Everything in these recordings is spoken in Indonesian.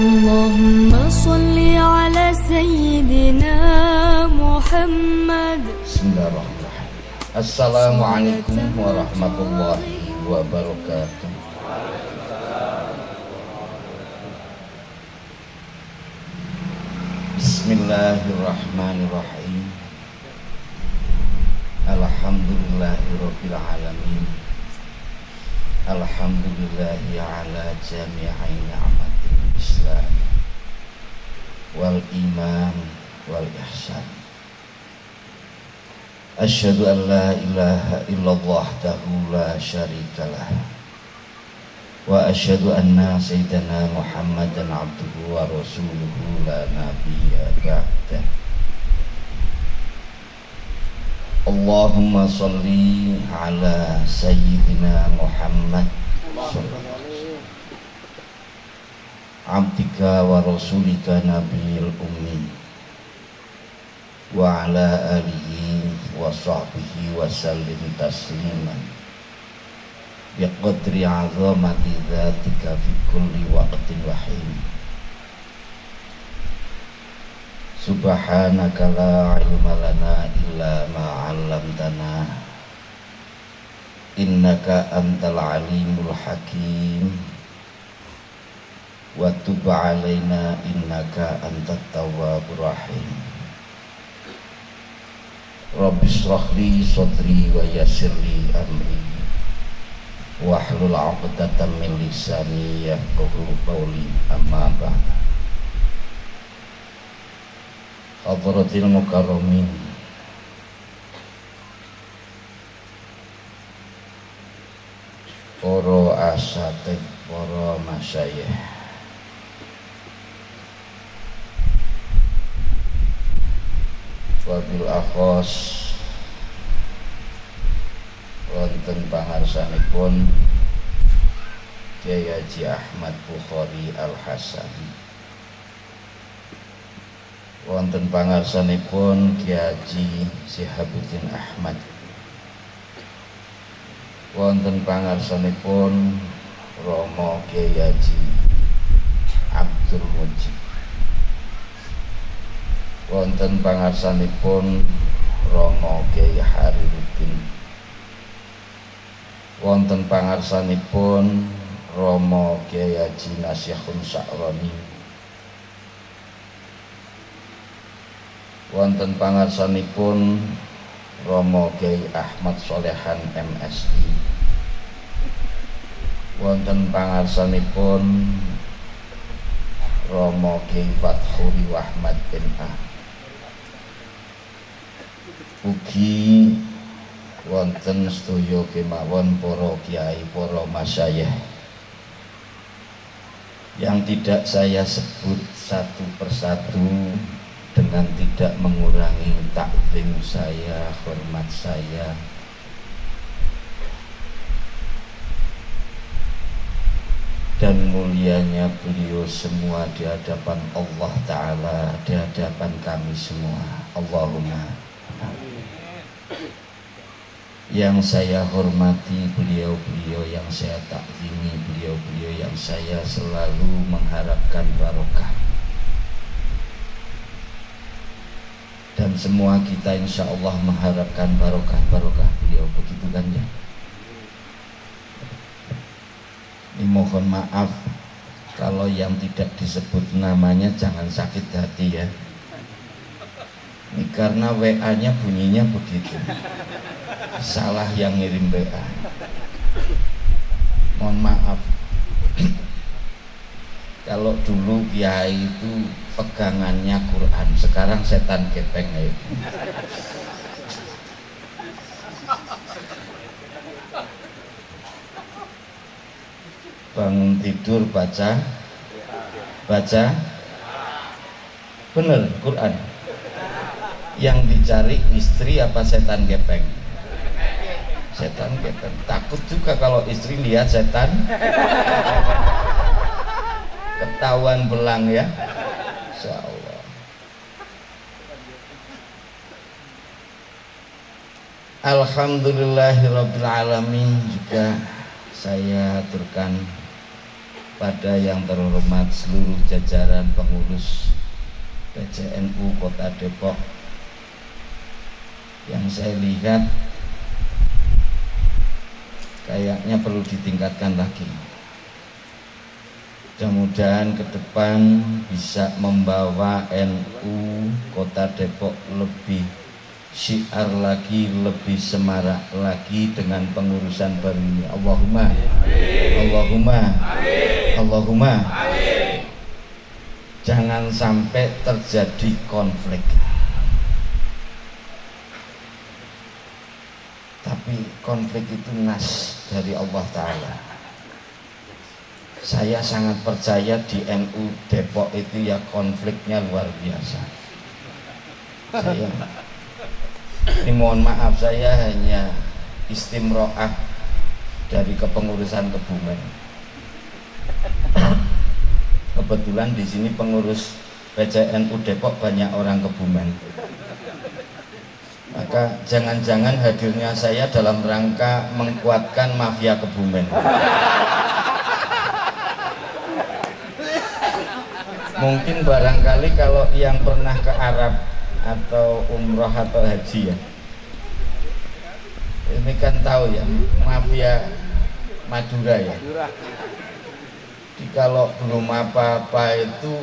Allahumma salli ala sayyidina Muhammad. Bismillahirrahmanirrahim. Assalamualaikum warahmatullahi wabarakatuh. Bismillahirrahmanirrahim. Alhamdulillahirabbil alamin. Alhamdulillahi ala jami'i ni'matil Islam wal iman wal ihsan. Asyhadu an la ilaha illallah wahdahu la syarikalah wa asyhadu anna sayyidana Muhammadan abduhu wa rasuluhu la nabiyya ba'dah. Allahumma salli ala sayyidina Muhammad abdika wa rasulika nabiyil ummi wa ala alihi wa sahbihi wa sallim tasliman biqadri azamati dzatika fi kulli waqtin wa hin. Subhanaka la ilma lana illa ma 'allamtana innaka antal alimul hakim wa tub 'alaina innaka antat tawwabur rahim. Rabbi shrah li sadri wa yassir li amri wahlul 'uqdatam min lisani yafqahu qawli, amma ba'd. Hadratil mukarramin, para asatidz, para masyayikh, wabil akhos wonten pangarsanipun Kyai Haji Ahmad Bukhari Al-Hasani, wonten pangarsanipun Kyai Haji Syihabuddin Ahmad, wonten pangarsanipun Romo Kyai Haji Abdul Mujib, wonten pangarsanipun Romo Kyai Hariruddin, wonten pangarsanipun Romo Kyai Haji Nasyihun Sa'roni, wonten pangarsanipun Romo Kyai Ahmad Solehan MSI, wonten pangarsanipun Romo Kyai Fathuri Wahmad NA, ugi wonten sedaya kemawon para kiai, para masyayikh yang tidak saya sebut satu persatu dengan tidak mengurangi takzim saya, hormat saya. Dan mulianya beliau semua di hadapan Allah Ta'ala, di hadapan kami semua. Allahumma amin. Yang saya hormati beliau-beliau, yang saya takzimi beliau-beliau, yang saya selalu mengharapkan barokah. Dan semua kita insya Allah mengharapkan barokah beliau, begitu kan ya? Ini mohon maaf kalau yang tidak disebut namanya jangan sakit hati ya. Ini karena WA-nya bunyinya begitu. Salah yang ngirim WA. Mohon maaf. Kalau dulu kiai itu pegangannya Quran, sekarang setan gepeng ya. Bangun tidur baca bener Quran. Yang dicari istri apa setan gepeng? Setan gepeng. Takut juga kalau istri lihat setan ketahuan belang ya. Insyaallah. Alhamdulillahirabbil alamin. Juga saya aturkan pada yang terhormat seluruh jajaran pengurus PCNU Kota Depok, yang saya lihat kayaknya perlu ditingkatkan lagi. Mudah-mudahan ke depan bisa membawa NU Kota Depok lebih syiar lagi, lebih semarak lagi dengan pengurusan baru ini. Allahumma Allahumma Allahumma. Jangan sampai terjadi konflik, tapi konflik itu nas dari Allah Ta'ala. Saya sangat percaya di NU Depok itu ya konfliknya luar biasa. Ini mohon maaf, saya hanya istimro'ah dari kepengurusan Kebumen. Kebetulan di sini pengurus PCNU Depok banyak orang Kebumen. Maka jangan-jangan hadirnya saya dalam rangka menguatkan mafia Kebumen. Mungkin barangkali kalau yang pernah ke Arab atau umroh atau haji ya, ini kan tahu ya, mafia Madura ya. Jadi kalau belum apa-apa itu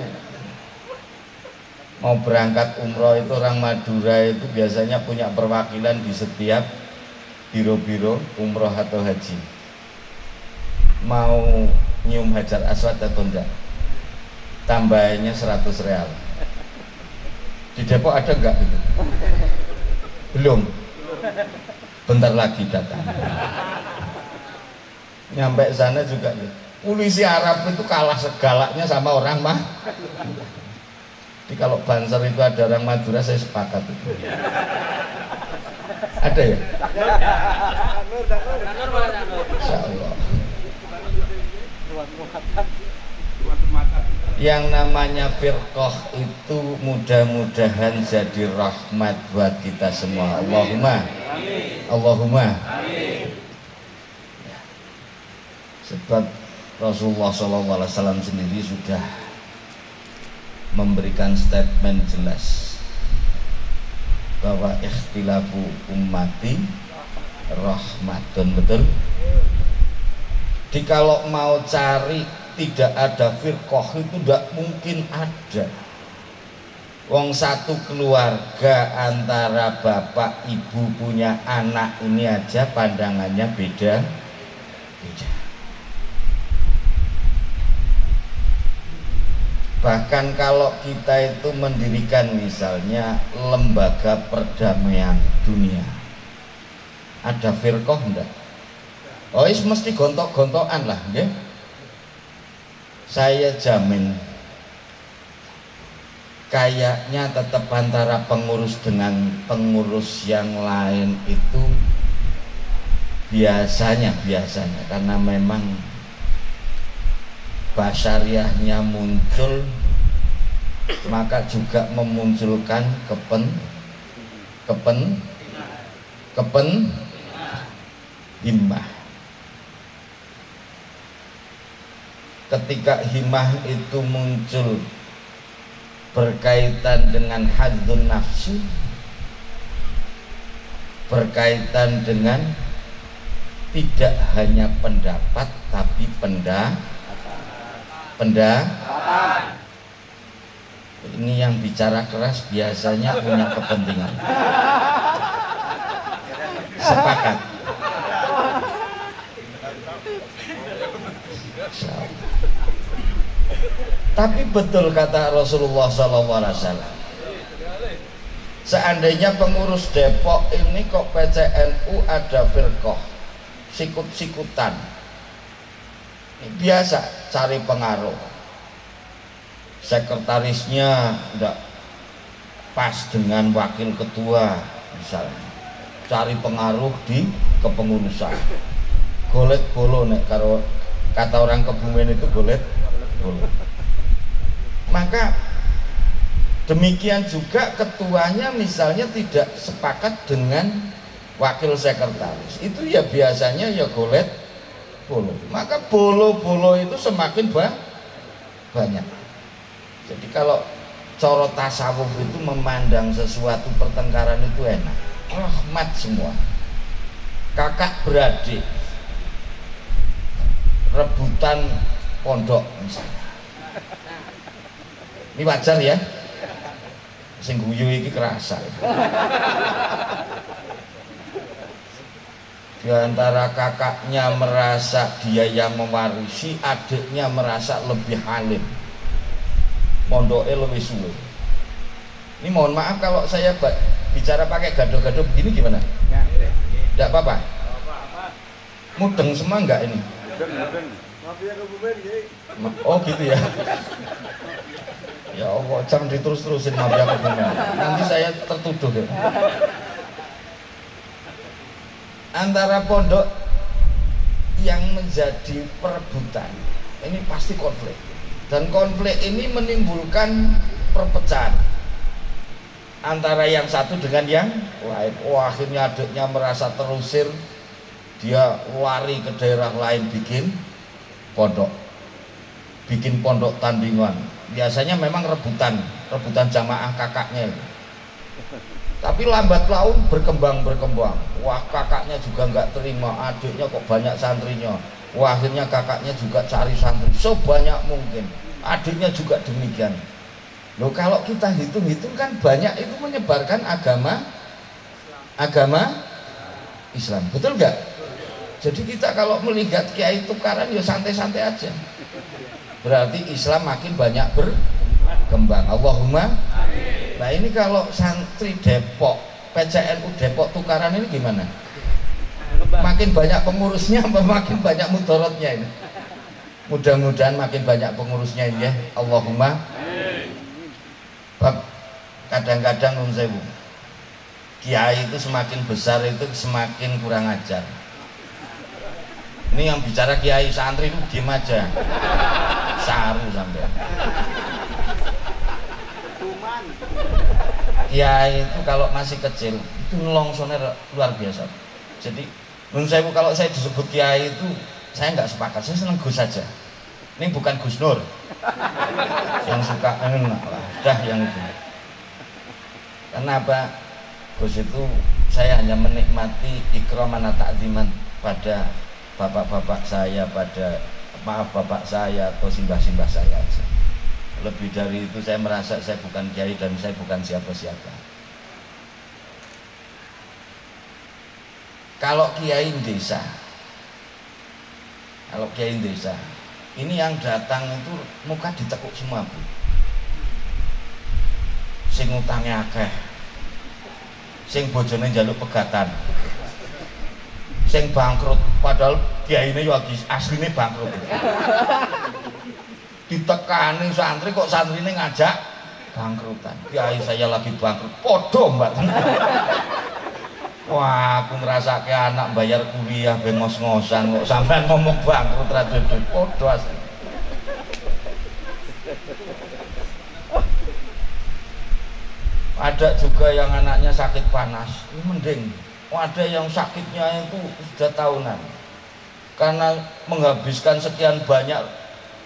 mau berangkat umroh itu orang Madura itu biasanya punya perwakilan di setiap biro-biro umroh atau haji. Mau nyium hajar aswad atau enggak, tambahannya 100 real. Di Depok ada enggak gitu? Belum. Bentar lagi datang. Nyampe sana juga gitu. Polisi Arab itu kalah segalanya sama orang mah. Jadi kalau Banser itu ada orang Madura, saya sepakat itu. Ada ya? Insya Allah. Yang namanya firqah itu mudah-mudahan jadi rahmat buat kita semua. Allahumma Allahumma. Sebab Rasulullah SAW sendiri sudah memberikan statement jelas bahwa ikhtilafu ummati rahmatun. Betul? Jadi kalau mau cari tidak ada firqah itu tidak mungkin ada. Wong satu keluarga antara bapak ibu punya anak ini aja pandangannya beda. Bahkan kalau kita itu mendirikan misalnya lembaga perdamaian dunia, ada firqah enggak? Oh, is mesti gontok-gontokan lah, ya. Saya jamin kayaknya tetap antara pengurus dengan pengurus yang lain itu biasanya karena memang basyariahnya muncul, maka juga memunculkan himmah. Ketika himmah itu muncul berkaitan dengan hadzun nafsi, berkaitan dengan tidak hanya pendapat tapi pendapat. Ini yang bicara keras biasanya punya kepentingan. Sepakat. Tapi betul kata Rasulullah SAW, seandainya pengurus Depok ini kok PCNU ada firqah, sikut-sikutan, biasa cari pengaruh, sekretarisnya tidak pas dengan wakil ketua misalnya, cari pengaruh di kepengurusan, golek bolo nek karo kata orang Kebumen itu golek bolo. Maka demikian juga ketuanya misalnya tidak sepakat dengan wakil sekretaris, itu ya biasanya ya golek bolo. Maka bolo-bolo itu semakin banyak. Jadi kalau coro tasawuf itu memandang sesuatu pertengkaran itu enak, rahmat semua. Kakak beradik rebutan pondok misalnya, ini wajar ya, sing guyu iki kerasa. Di antara kakaknya merasa dia yang mewarisi, adiknya merasa lebih alim, mondoknya lebih suwe. Ini mohon maaf kalau saya bicara pakai gado-gado begini gimana? Tidak apa-apa? Mudeng semua enggak ini? Oh gitu ya. Ya Allah, jangan diterus-terusin mafia kebumen. Nanti saya tertuduh ya. Antara pondok yang menjadi perebutan ini pasti konflik, dan konflik ini menimbulkan perpecahan antara yang satu dengan yang lain. Akhirnya adiknya merasa terusir, dia lari ke daerah lain bikin pondok tandingan. Biasanya memang rebutan jamaah kakaknya. Tapi lambat laun berkembang. Wah, kakaknya juga nggak terima, adiknya kok banyak santrinya. Wah, akhirnya kakaknya juga cari santri sebanyak mungkin, adiknya juga demikian. Loh, kalau kita hitung-hitung kan banyak itu menyebarkan agama Islam, betul nggak? Jadi kita kalau melihat kiai tukaran ya santai-santai aja. Berarti Islam makin banyak berkembang. Allahumma. Nah ini kalau santri Depok, PCNU Depok tukaran ini gimana? Makin banyak pengurusnya, makin banyak mudorotnya ini. Mudah-mudahan makin banyak pengurusnya ini ya. Allahumma. Kadang-kadang nun sewu, kiai itu semakin besar itu semakin kurang ajar. Ini yang bicara kiai, santri itu diem aja, saru sampai. Kiai itu kalau masih kecil itu nelongsone luar biasa. Jadi menurut saya kalau saya disebut kiai itu saya nggak sepakat, saya seneng Gus saja. Ini bukan Gus Nur yang suka dah yang itu. Kenapa? Gus itu saya hanya menikmati ikraman ta'ziman pada bapak-bapak saya, pada maaf bapak saya atau simbah-simbah saya aja. Lebih dari itu saya merasa saya bukan kiai dan saya bukan siapa-siapa. Kalau kiai desa, ini yang datang itu muka ditekuk semua, Bu. Sing utangnya akeh, sing bojone njaluk pegatan, sing bangkrut, padahal kiai ini aslinya bangkrut. Ditekani santri kok santri ini ngajak bangkrutan. Kiai saya lagi bangkrut, podo mbak. Wah, aku merasa kayak anak bayar kuliah bengos-ngosan kok sampai ngomong bangkrut radudut, podo asli. Ada juga yang anaknya sakit panas, ini mending. Ada yang sakitnya itu sudah tahunan, karena menghabiskan sekian banyak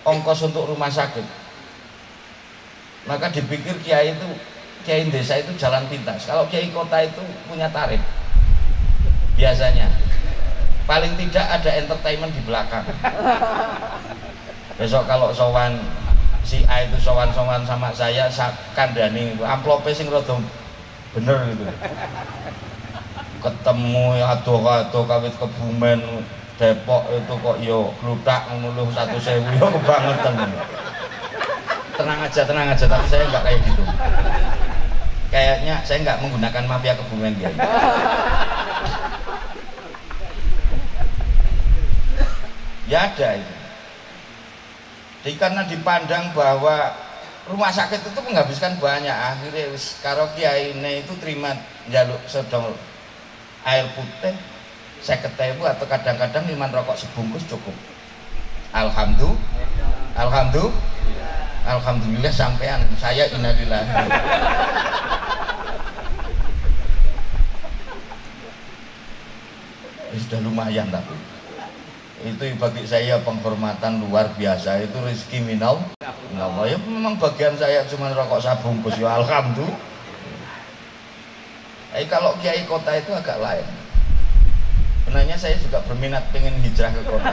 ongkos untuk rumah sakit, maka dipikir kiai desa itu jalan pintas. Kalau kiai kota itu punya tarif, biasanya paling tidak ada entertainment di belakang. Besok kalau sowan si A itu sowan sama saya kandani amplopnya sing rada bener gitu, ketemu adoh-adoh kawit Kebumen Depok itu kok yo gludak nguluh 1.000 yo kebangetan. Tenang aja, tapi saya nggak kayak gitu. Kayaknya saya nggak menggunakan mafia Kebumen dia. Ya ada itu. Jadi karena dipandang bahwa rumah sakit itu menghabiskan banyak, akhirnya karo kiai ini itu terima njaluk sedang air putih 50.000 atau kadang-kadang 5 rokok sebungkus cukup. Alhamdulillah sampean, saya innalillahi. Sudah lumayan tapi itu bagi saya penghormatan luar biasa, itu rezeki minal. Nah, ya memang bagian saya cuma rokok sabungkus ya alhamdulillah. Kalau kiai kota itu agak lain. Sebenarnya saya juga berminat pengen hijrah ke kota.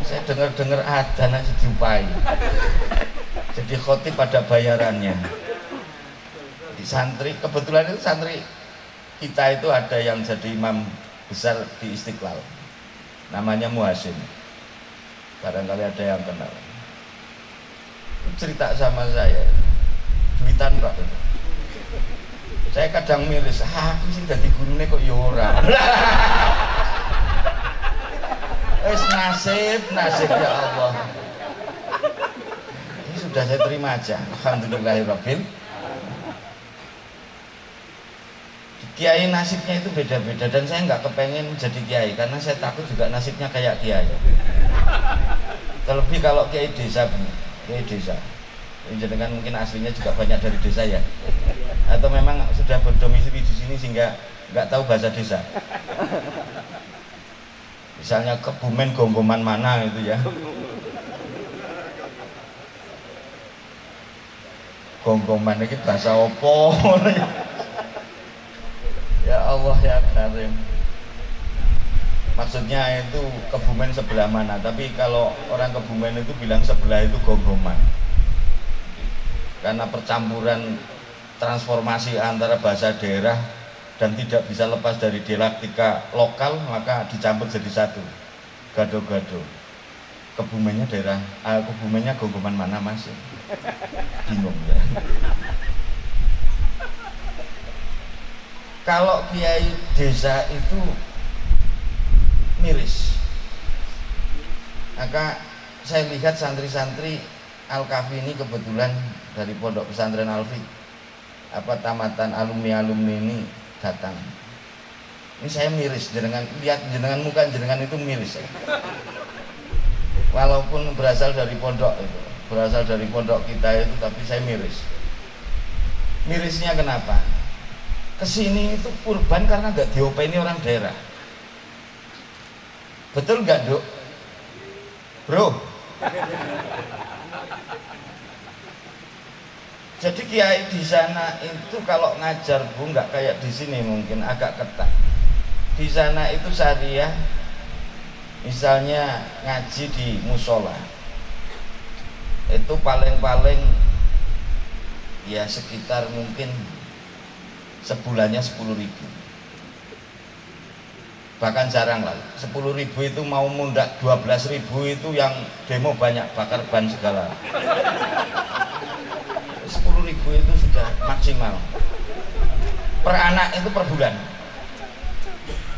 Saya dengar-dengar adzan aja diupai. Jadi khotib pada bayarannya. Di santri, kebetulan itu santri kita itu ada yang jadi imam besar di Istiqlal. Namanya Muhasin. Barangkali ada yang kenal. Cerita sama saya, duitan Pak itu. Saya kadang miris, aku sih jadi gurune kok ya ora. Wis nasib ya Allah. Ini sudah saya terima aja. Alhamdulillahirabbil. Kiai nasibnya itu beda-beda dan saya nggak kepengen jadi kiai karena saya takut juga nasibnya kayak kiai. Terlebih kalau kiai desa, kiai desa. Jangan mungkin aslinya juga banyak dari desa ya, atau memang sudah berdomisili di sini sehingga nggak tahu bahasa desa. Misalnya Kebumen Gonggoman mana itu ya, Gonggoman ini bahasa opo. Ya Allah ya Karim. Maksudnya itu Kebumen sebelah mana, tapi kalau orang Kebumen itu bilang sebelah itu Gonggoman. Karena percampuran transformasi antara bahasa daerah dan tidak bisa lepas dari dialektika lokal, maka dicampur jadi satu. Gado-gado. Kebumennya daerah, Kebumennya Gonggoman mana Mas? Bingung ya. Kalau kiai desa itu miris. Maka saya lihat santri-santri Al-Kafi ini kebetulan dari Pondok Pesantren Alfi, tamatan alumni ini datang. Ini saya miris jenengan, lihat jenengan muka jenengan itu miris. Walaupun berasal dari pondok itu, berasal dari pondok kita itu, tapi saya miris. Mirisnya kenapa? Kesini itu kurban karena nggak diopeni orang daerah. Betul nggak, Dok? Bro. Jadi kiai di sana itu kalau ngajar Bu nggak kayak di sini, mungkin agak ketat. Di sana itu syariah, misalnya ngaji di musola, itu paling-paling ya sekitar mungkin sebulannya 10.000. Bahkan jarang lah 10.000 itu mau mundak 12.000 itu yang demo banyak, bakar ban segala. 10.000 itu sudah maksimal per anak itu per bulan.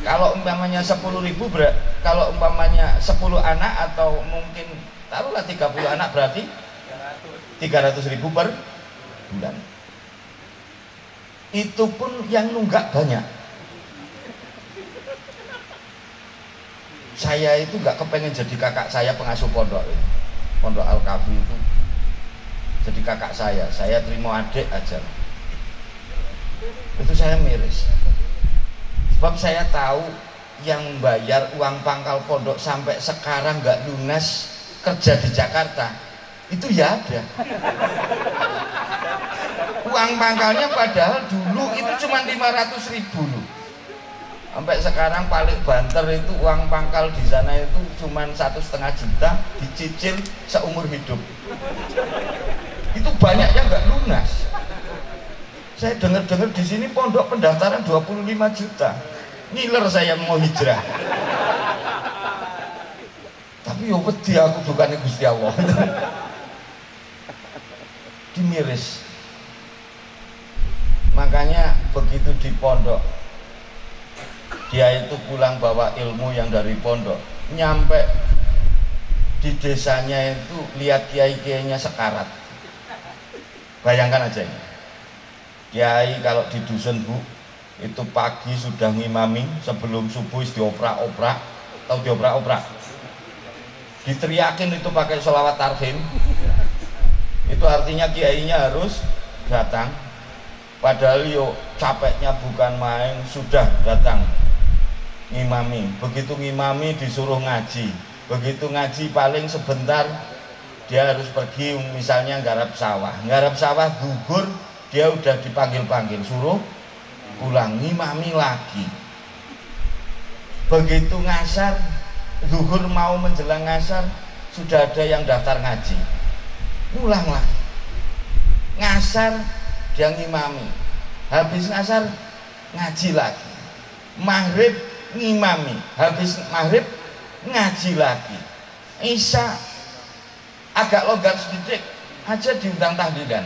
Kalau umpamanya 10.000 kalau umpamanya 10 anak atau mungkin taruhlah 30 anak berarti 300.000 per bulan. Itu pun yang nunggak banyak. Saya itu nggak kepengen jadi kakak saya pengasuh pondok itu. Pondok Al-Kafi itu jadi kakak saya terima adik aja. Itu saya miris. Sebab saya tahu yang bayar uang pangkal pondok sampai sekarang nggak lunas kerja di Jakarta itu ya ada. Uang pangkalnya padahal dulu itu cuma 500.000 loh. Sampai sekarang paling banter itu uang pangkal di sana itu cuma 1,5 juta dicicil seumur hidup. Itu banyak yang nggak lunas. Saya dengar-dengar di sini pondok pendaftaran 25 juta. Ngiler saya mau hijrah. Tapi yo wedi aku bukannya Gusti Allah. Dimiris. Makanya begitu di pondok, dia itu pulang bawa ilmu yang dari pondok, nyampe di desanya itu lihat kiai-kiainya sekarat. Bayangkan aja ini. Kiai kalau di dusun Bu, itu pagi sudah ngimami sebelum subuh dioprak-oprak, tahu dioprak-oprak. Diteriakin itu pakai sholawat tarhim. Itu artinya kiainya harus datang. Padahal yo capeknya bukan main, sudah datang. ngimami. Begitu ngimami disuruh ngaji. Begitu ngaji paling sebentar dia harus pergi, misalnya nggarap sawah. Nggarap sawah gugur, dia udah dipanggil-panggil, suruh pulang, ngimami lagi. Begitu ngasar, zuhur mau menjelang ngasar, sudah ada yang daftar ngaji, pulang lagi. Ngasar dia ngimami, habis ngasar ngaji lagi. Maghrib ngimami, habis maghrib ngaji lagi. Isya agak longgar sedikit aja diundang tahlilan.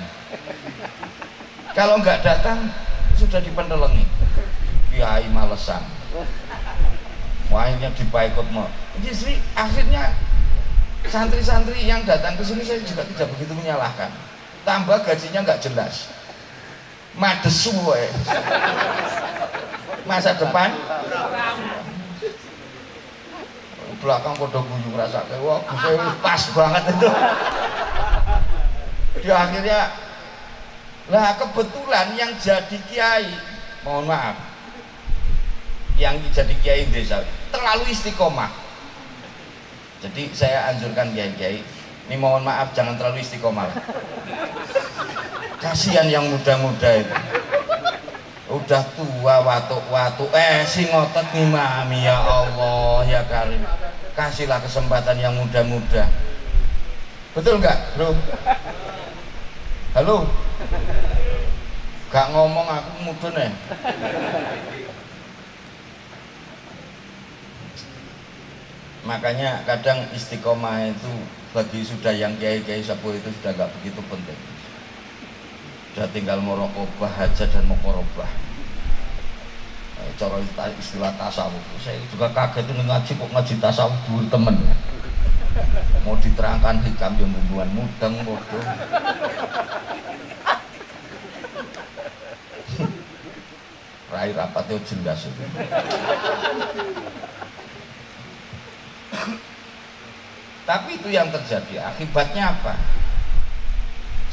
Kalau nggak datang sudah dipentelengi, kiai malesan. Wahnya dipaikut mau. Jadi akhirnya santri-santri yang datang ke sini saya juga tidak begitu menyalahkan. Tambah gajinya nggak jelas. Madesu masa depan belakang kodok guyu rasa wah pas banget itu. Di akhirnya lah kebetulan yang jadi kiai, mohon maaf, yang jadi kiai desa terlalu istiqomah. Jadi saya anjurkan kiai-kiai ini, mohon maaf jangan terlalu istiqomah lah. Kasihan yang muda-muda itu udah tua watu-watu si ngotot ngimami. Ya Allah ya Karim, kasihlah kesempatan yang muda-muda. Betul nggak bro? Halo, gak ngomong aku mudun ya. Makanya kadang istiqomah itu bagi sudah yang kiai-kiai sepuh itu sudah gak begitu penting. Sudah tinggal muraqabah hajat dan muqarabah. Cara istilah tasawuf, saya juga kaget itu ngaji kok ngaji tasawuf dulu temen. Mau diterangkan hikam yang hubungan mudeng bodoh. Rai rapat itu jelas itu. Tapi itu yang terjadi. Akibatnya apa?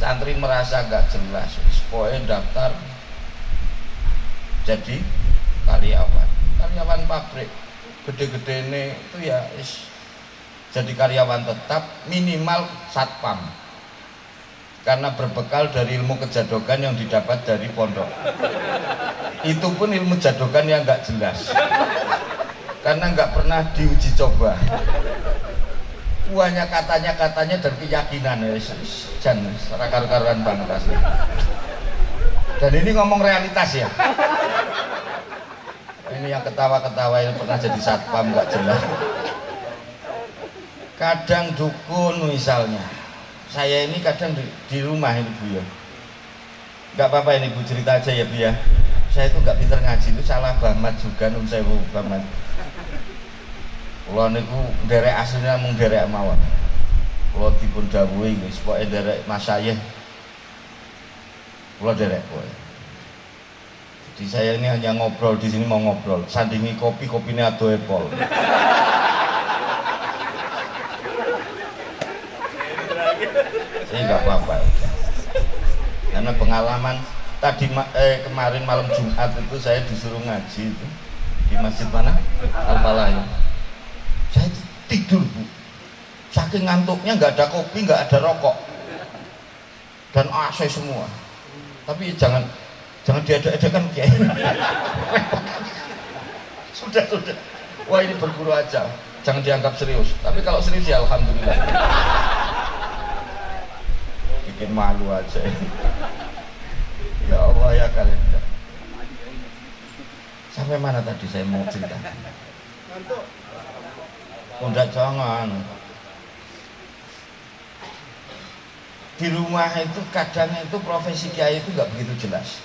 Santri merasa gak jelas. Pokoknya daftar jadi karyawan pabrik gede-gede ini itu ya jadi karyawan tetap minimal satpam, karena berbekal dari ilmu kejadokan yang didapat dari pondok. Itu pun ilmu jadokan yang nggak jelas, karena nggak pernah diuji coba. Buahnya katanya dan keyakinan jangan serakar-karan banget asli. Dan ini ngomong realitas ya. Ini yang ketawa-ketawa yang pernah jadi satpam nggak jelas. Kadang dukun misalnya, saya ini kadang di rumah ini Bu ya, nggak apa-apa ini Bu, cerita aja ya Bu ya. Saya itu nggak pinter ngaji, itu salah banget juga nun sewu banget. Kalau niku derek aslinya mung derek mawon. Kalau dipun dawuhi wis pokoke derek masayih. Kalau derek pokoke. Jadi saya ini hanya ngobrol di sini, mau ngobrol, sandingi kopi, kopinya ado epol. Ini nggak apa-apa, karena pengalaman tadi kemarin malam Jumat itu saya disuruh ngaji itu di masjid mana? Al-Falah ya. Saya tidur Bu, saking ngantuknya, nggak ada kopi, nggak ada rokok, dan AC semua. Tapi jangan diada-adakan Kiai. Sudah. Wah ini berguru aja, jangan dianggap serius. Tapi kalau serius ya alhamdulillah. Bikin malu aja. Ya Allah ya kalian. Sampai mana tadi saya mau cerita? Enggak, jangan. Di rumah itu kadang itu profesi kiai itu nggak begitu jelas.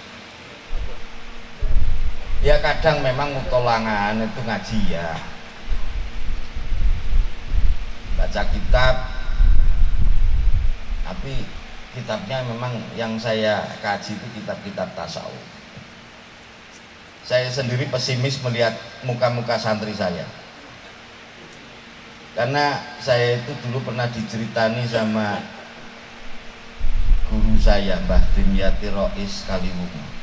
Ya kadang memang mutolangan itu ngaji ya, baca kitab, tapi kitabnya memang yang saya kaji itu kitab-kitab tasawuf. Saya sendiri pesimis melihat muka-muka santri saya, karena saya itu dulu pernah diceritani sama guru saya Mbah Dimyati Rois Kaliwungu.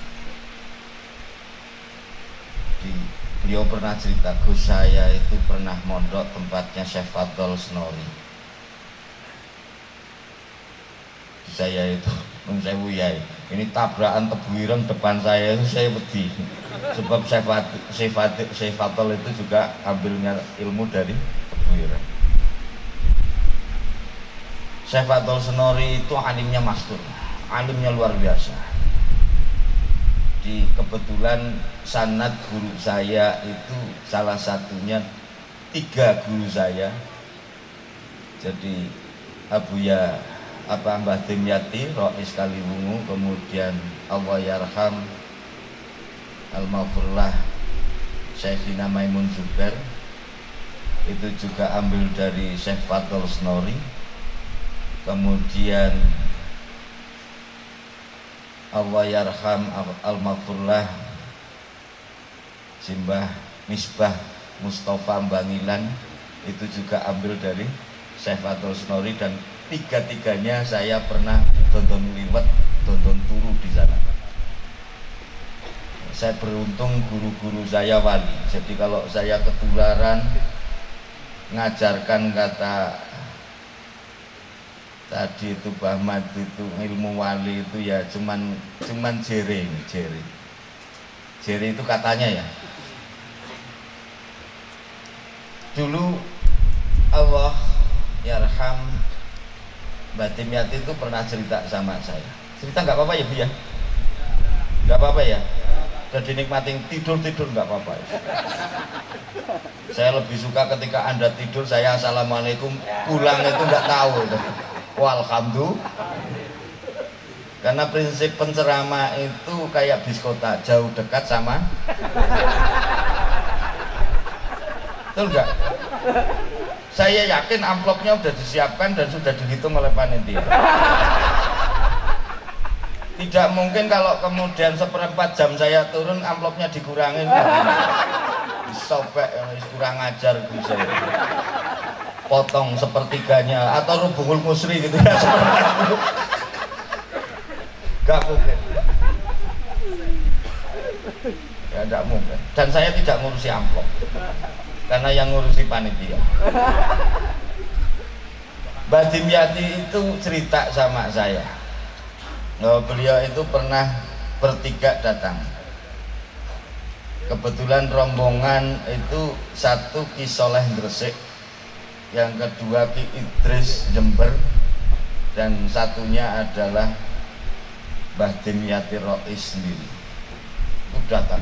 Beliau pernah cerita, Gus saya itu pernah mondok tempatnya Syekh Fadl Snori. Saya itu Sewu Yai, ini tabrakan tebu ireng depan saya itu saya wedi. Sebab Syekh Fadl itu juga ambilnya ilmu dari tebu ireng. Syekh Fadl Snori itu alimnya mastur, alimnya luar biasa. Kebetulan sanad guru saya itu salah satunya 3 guru saya. Jadi Mbah Dimyati Rois Kaliwungu, kemudian Allah Yarham Al-Maghfurlah Syekhina Maimun Zubair, itu juga ambil dari Syekh Fadl Snori. Kemudian Allah Yarham Al-Maghfurlah Simbah Misbah Mustafa Bangilan, itu juga ambil dari Syekh Fadl Snori. Dan 3-tiganya saya pernah tonton liwat, tonton turu di sana. Saya beruntung guru-guru saya wali. Jadi kalau saya ketularan ngajarkan kata tadi itu Bahmat itu ilmu wali itu ya cuman jere itu katanya ya. Dulu Allah Yarham Mbak Dimyati itu pernah cerita sama saya. Cerita nggak apa-apa ya Bu ya? Nggak apa-apa ya? Udah dinikmatin tidur nggak apa-apa ya? Saya lebih suka ketika Anda tidur saya assalamualaikum, pulang itu nggak tahu itu. Walhamdulillah. Karena prinsip penceramah itu kayak bis kota, jauh dekat sama. Betul nggak? Saya yakin amplopnya sudah disiapkan dan sudah dihitung oleh panitia. Tidak mungkin kalau kemudian 1/4 jam saya turun amplopnya dikurangin. Disobek, kurang ajar bisa. Potong 1/3-nya atau rubungul musri gitu ya. Gak mungkin. Ya tidak mungkin. Dan saya tidak ngurusi amplop, karena yang ngurusi panitia. Mbak Dimyati itu cerita sama saya, beliau itu pernah bertiga datang. Kebetulan rombongan itu satu Ki Soleh Gresik, yang kedua Ki Idris Jember, dan satunya adalah Mbah Dimyati Rois sendiri. Itu datang.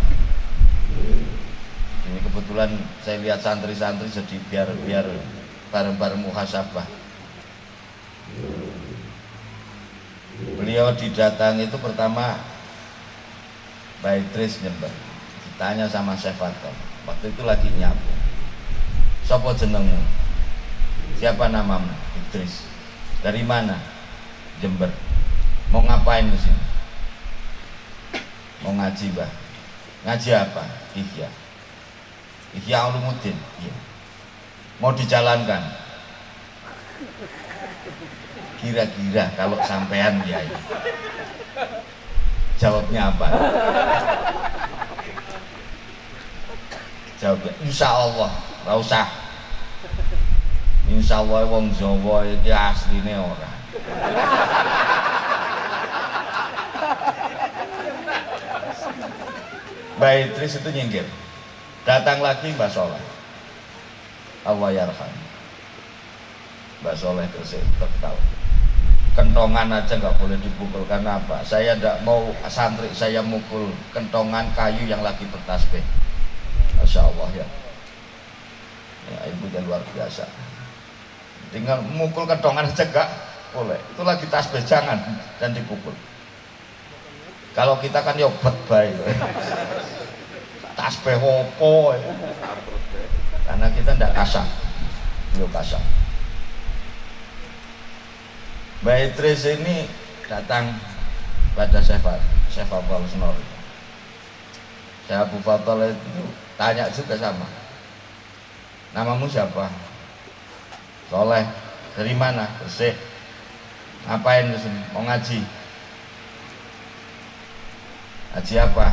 Ini kebetulan saya lihat santri-santri jadi biar bareng-bareng muhasabah. Beliau didatangi itu pertama Mbak Idris Jember. Ditanya sama Syekh Fadl. Waktu itu lagi nyapu. Sopo jenengmu? Siapa namamu? Idris. Dari mana? Jember. Mau ngapain di sini? Mau ngaji, Mbah. Ngaji apa? Ihya Ulumuddin. Iya. Mau dijalankan? Kira-kira kalau sampean ya. Jawabnya apa? Jawabnya insya Allah, nggak usah. Insya Allah wong Jawa iki asline ora. Mbak Idris itu nyinggir. Datang lagi Mbak Soleh. Allah Yarham. Mbak Soleh terus tertawa. Kentongan aja nggak boleh dipukul, karena apa? Saya tidak mau santri saya mukul kentongan kayu yang lagi bertasbih. Masya Allah ya. Ya ibunya luar biasa. Tinggal mukul kentongan aja nggak boleh. Itu lagi tasbih, jangan dan dipukul. Kalau kita kan ya bet bae. Tasbih opo ya. Karena kita tidak kasar. Beliau kasar. Mbak Idris ini datang pada Syekh Fadl Snori. Syekh Abu Fadl itu tanya juga sama. Namamu siapa? Soleh. Dari mana? Gresik. Ngapain di sini? Mau ngaji. Ngaji apa?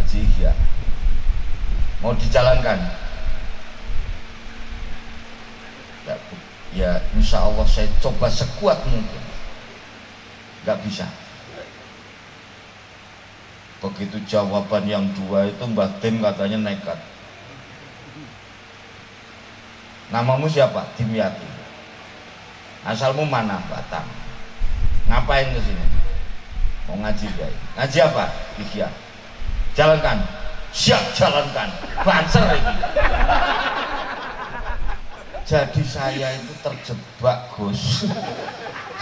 Ngaji ihya. Mau dijalankan? Ya insya Allah saya coba sekuat mungkin. Gak bisa. Begitu jawaban yang dua itu Mbah Tim katanya nekat. Namamu siapa? Dimyati. Asalmu mana? Batam. Ngapain ke sini? Mau ngaji guys. Ngaji apa? Ihya. Jalankan. Siap jalankan. Banser ini. Jadi saya itu terjebak Gus.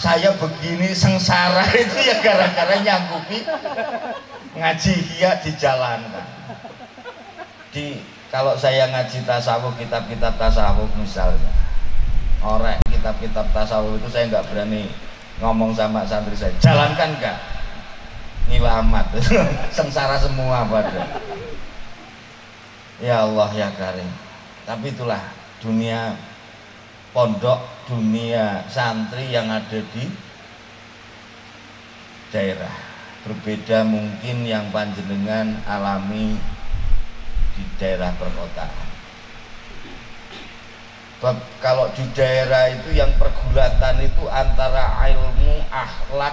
Saya begini sengsara itu ya gara-gara nyanggupi ngaji ihya dijalankan. Kalau saya ngaji tasawuf, kitab-kitab tasawuf misalnya, orek kitab-kitab tasawuf itu saya nggak berani ngomong sama santri saya, jalankan nggak? Ngilamat, sengsara semua pada. Ya Allah ya Karim. Tapi itulah dunia pondok, dunia santri yang ada di daerah. Berbeda mungkin yang panjenengan alami di daerah perkotaan. Kalau di daerah itu yang pergulatan itu antara ilmu, akhlak,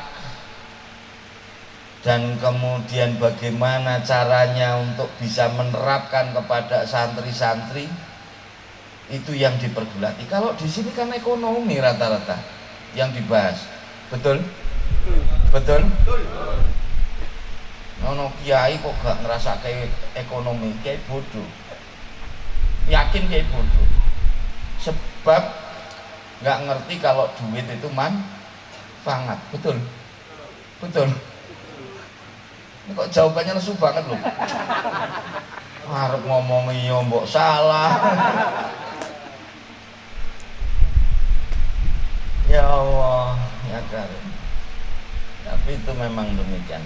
dan kemudian bagaimana caranya untuk bisa menerapkan kepada santri-santri, itu yang dipergulati. Kalau di sini kan ekonomi rata-rata yang dibahas. Betul? Betul? Nono kiai kok gak ngerasa kayak ekonomi, kiai bodoh. Yakin kiai bodoh. Sebab gak ngerti kalau duit itu manfaat. Betul? Betul? Ini kok jawabannya lesu banget loh. Harap ngomong iya mbok salah. Ya Allah, ya Karim. Tapi itu memang demikian.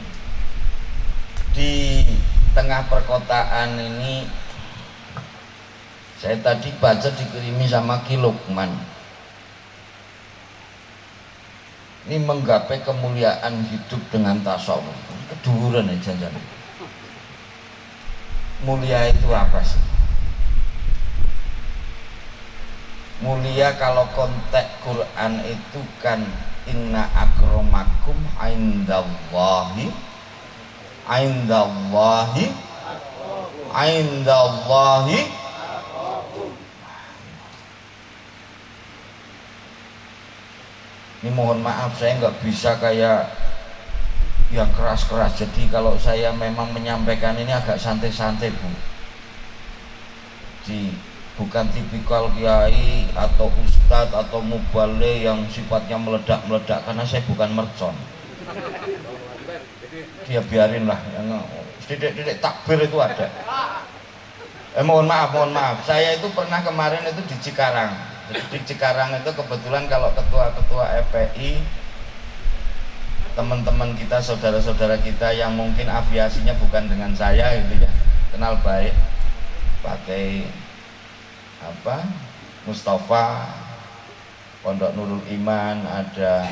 Di tengah perkotaan ini, saya tadi baca dikirimi sama Ki Lukman. Ini menggapai kemuliaan hidup dengan tasawuf. Keduren ya jangan. Mulia itu apa sih? Mulia kalau konteks Quran itu kan inna akramakum indallahi ini mohon maaf saya nggak bisa kayak yang keras-keras, jadi kalau saya memang menyampaikan ini agak santai-santai Bu. Bukan tipikal kiai atau ustadz atau mubale yang sifatnya meledak-meledak, karena saya bukan mercon. Dia biarinlah yang titik-titik takbir itu ada. Mohon maaf, saya itu pernah kemarin itu di Cikarang. Di Cikarang itu kebetulan kalau ketua-ketua FPI, teman-teman kita, saudara-saudara kita yang mungkin aviasinya bukan dengan saya gitu ya, kenal baik, pakai apa Mustafa, Pondok Nurul Iman, ada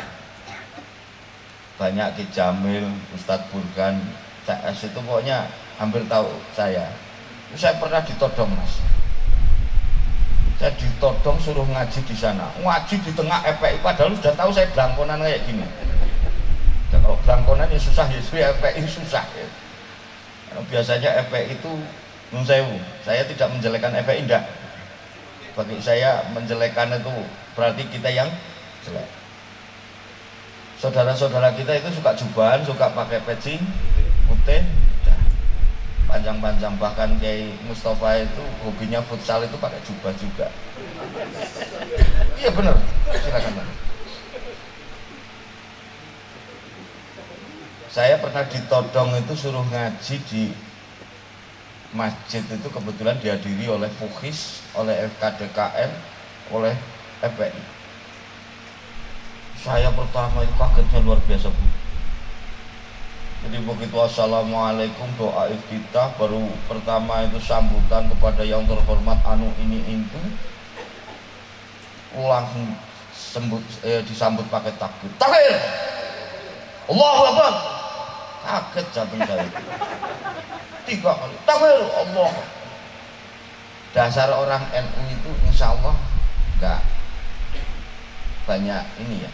banyak Ki Jamil, Ustadz Burhan, CS itu pokoknya hampir tahu saya. Saya pernah ditodong Mas. Saya ditodong suruh ngaji di sana, ngaji di tengah FPI, padahal sudah tahu saya belangkonan kayak gini. Dan kalau belangkonan ya susah ya, FPI susah ya. Biasanya FPI itu nunsewu, saya tidak menjelekan FPI enggak. Bagi saya menjelekan itu berarti kita yang jelek. Saudara-saudara kita itu suka jubahan, suka pakai peci putih, panjang-panjang, bahkan Kiai Mustafa itu hobinya futsal itu pakai jubah juga. Iya benar, silakan. Saya pernah ditodong itu suruh ngaji di masjid itu, kebetulan dihadiri oleh FUKIS, oleh FKDKM, oleh FPI. Saya pertama itu kagetnya luar biasa Bu. Jadi begitu assalamualaikum doa iftitah, baru pertama itu sambutan kepada yang terhormat anu ini itu, langsung disambut pakai takbir. Takbir, Allahu Akbar. Kaget jantung saya. 3 kali takbir, Allah. Dasar orang NU itu insya Allah nggak banyak ini ya,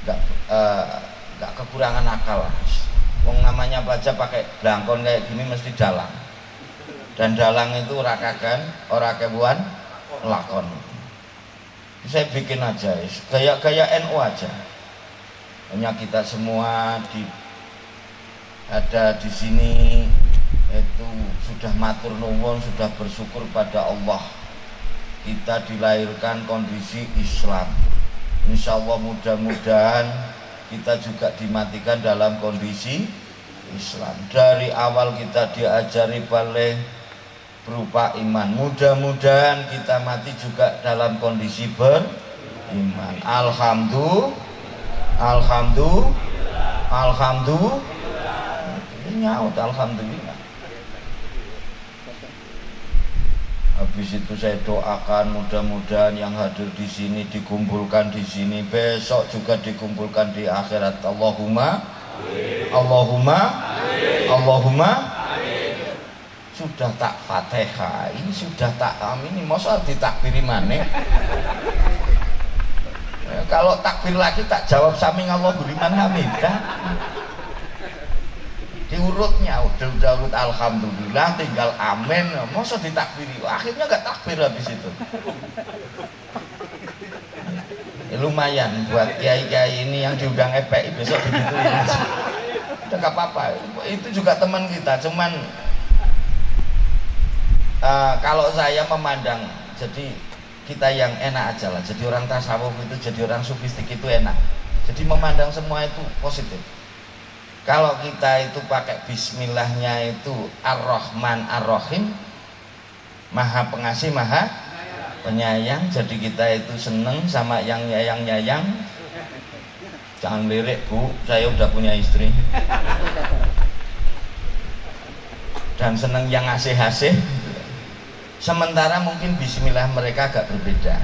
nggak kekurangan akal lah. Wong namanya baca pakai blangkon kayak gini mesti dalang, dan dalang itu ora kagan, ora kebuan lakon. Saya bikin aja, gaya NU aja. Hanya kita semua ada di sini itu sudah matur nuwun, sudah bersyukur pada Allah. Kita dilahirkan kondisi Islam. Insya Allah mudah-mudahan kita juga dimatikan dalam kondisi Islam. Dari awal kita diajari paling berupa iman. Mudah-mudahan kita mati juga dalam kondisi beriman. Alhamdulillah. Nyaut alhamdulillah. Habis itu saya doakan mudah-mudahan yang hadir di sini dikumpulkan di sini, besok juga dikumpulkan di akhirat. Allahumma sudah tak Fatihah, ini sudah tak amin, masa ditakbiri maneh. Kalau takbir lagi tak jawab sami Allahu liman hamidah. Diurutnya udah urut alhamdulillah, tinggal amin, masa ditakbiri, akhirnya gak takbir habis itu. Lumayan buat kiai-kiai ini yang diundang FPI besok digituin aja. Udah gak apa-apa, itu juga teman kita, cuman kalau saya memandang, jadi kita yang enak aja lah, jadi orang tasawuf itu, jadi orang sufistik itu enak, jadi memandang semua itu positif. Kalau kita itu pakai bismillahnya itu Ar-Rahman Ar-Rahim, Maha Pengasih Maha Penyayang, jadi kita itu seneng sama yang nyayang-nyayang. Jangan lirik Bu, saya udah punya istri. Dan seneng yang asih-asih. Sementara mungkin bismillah mereka agak berbeda.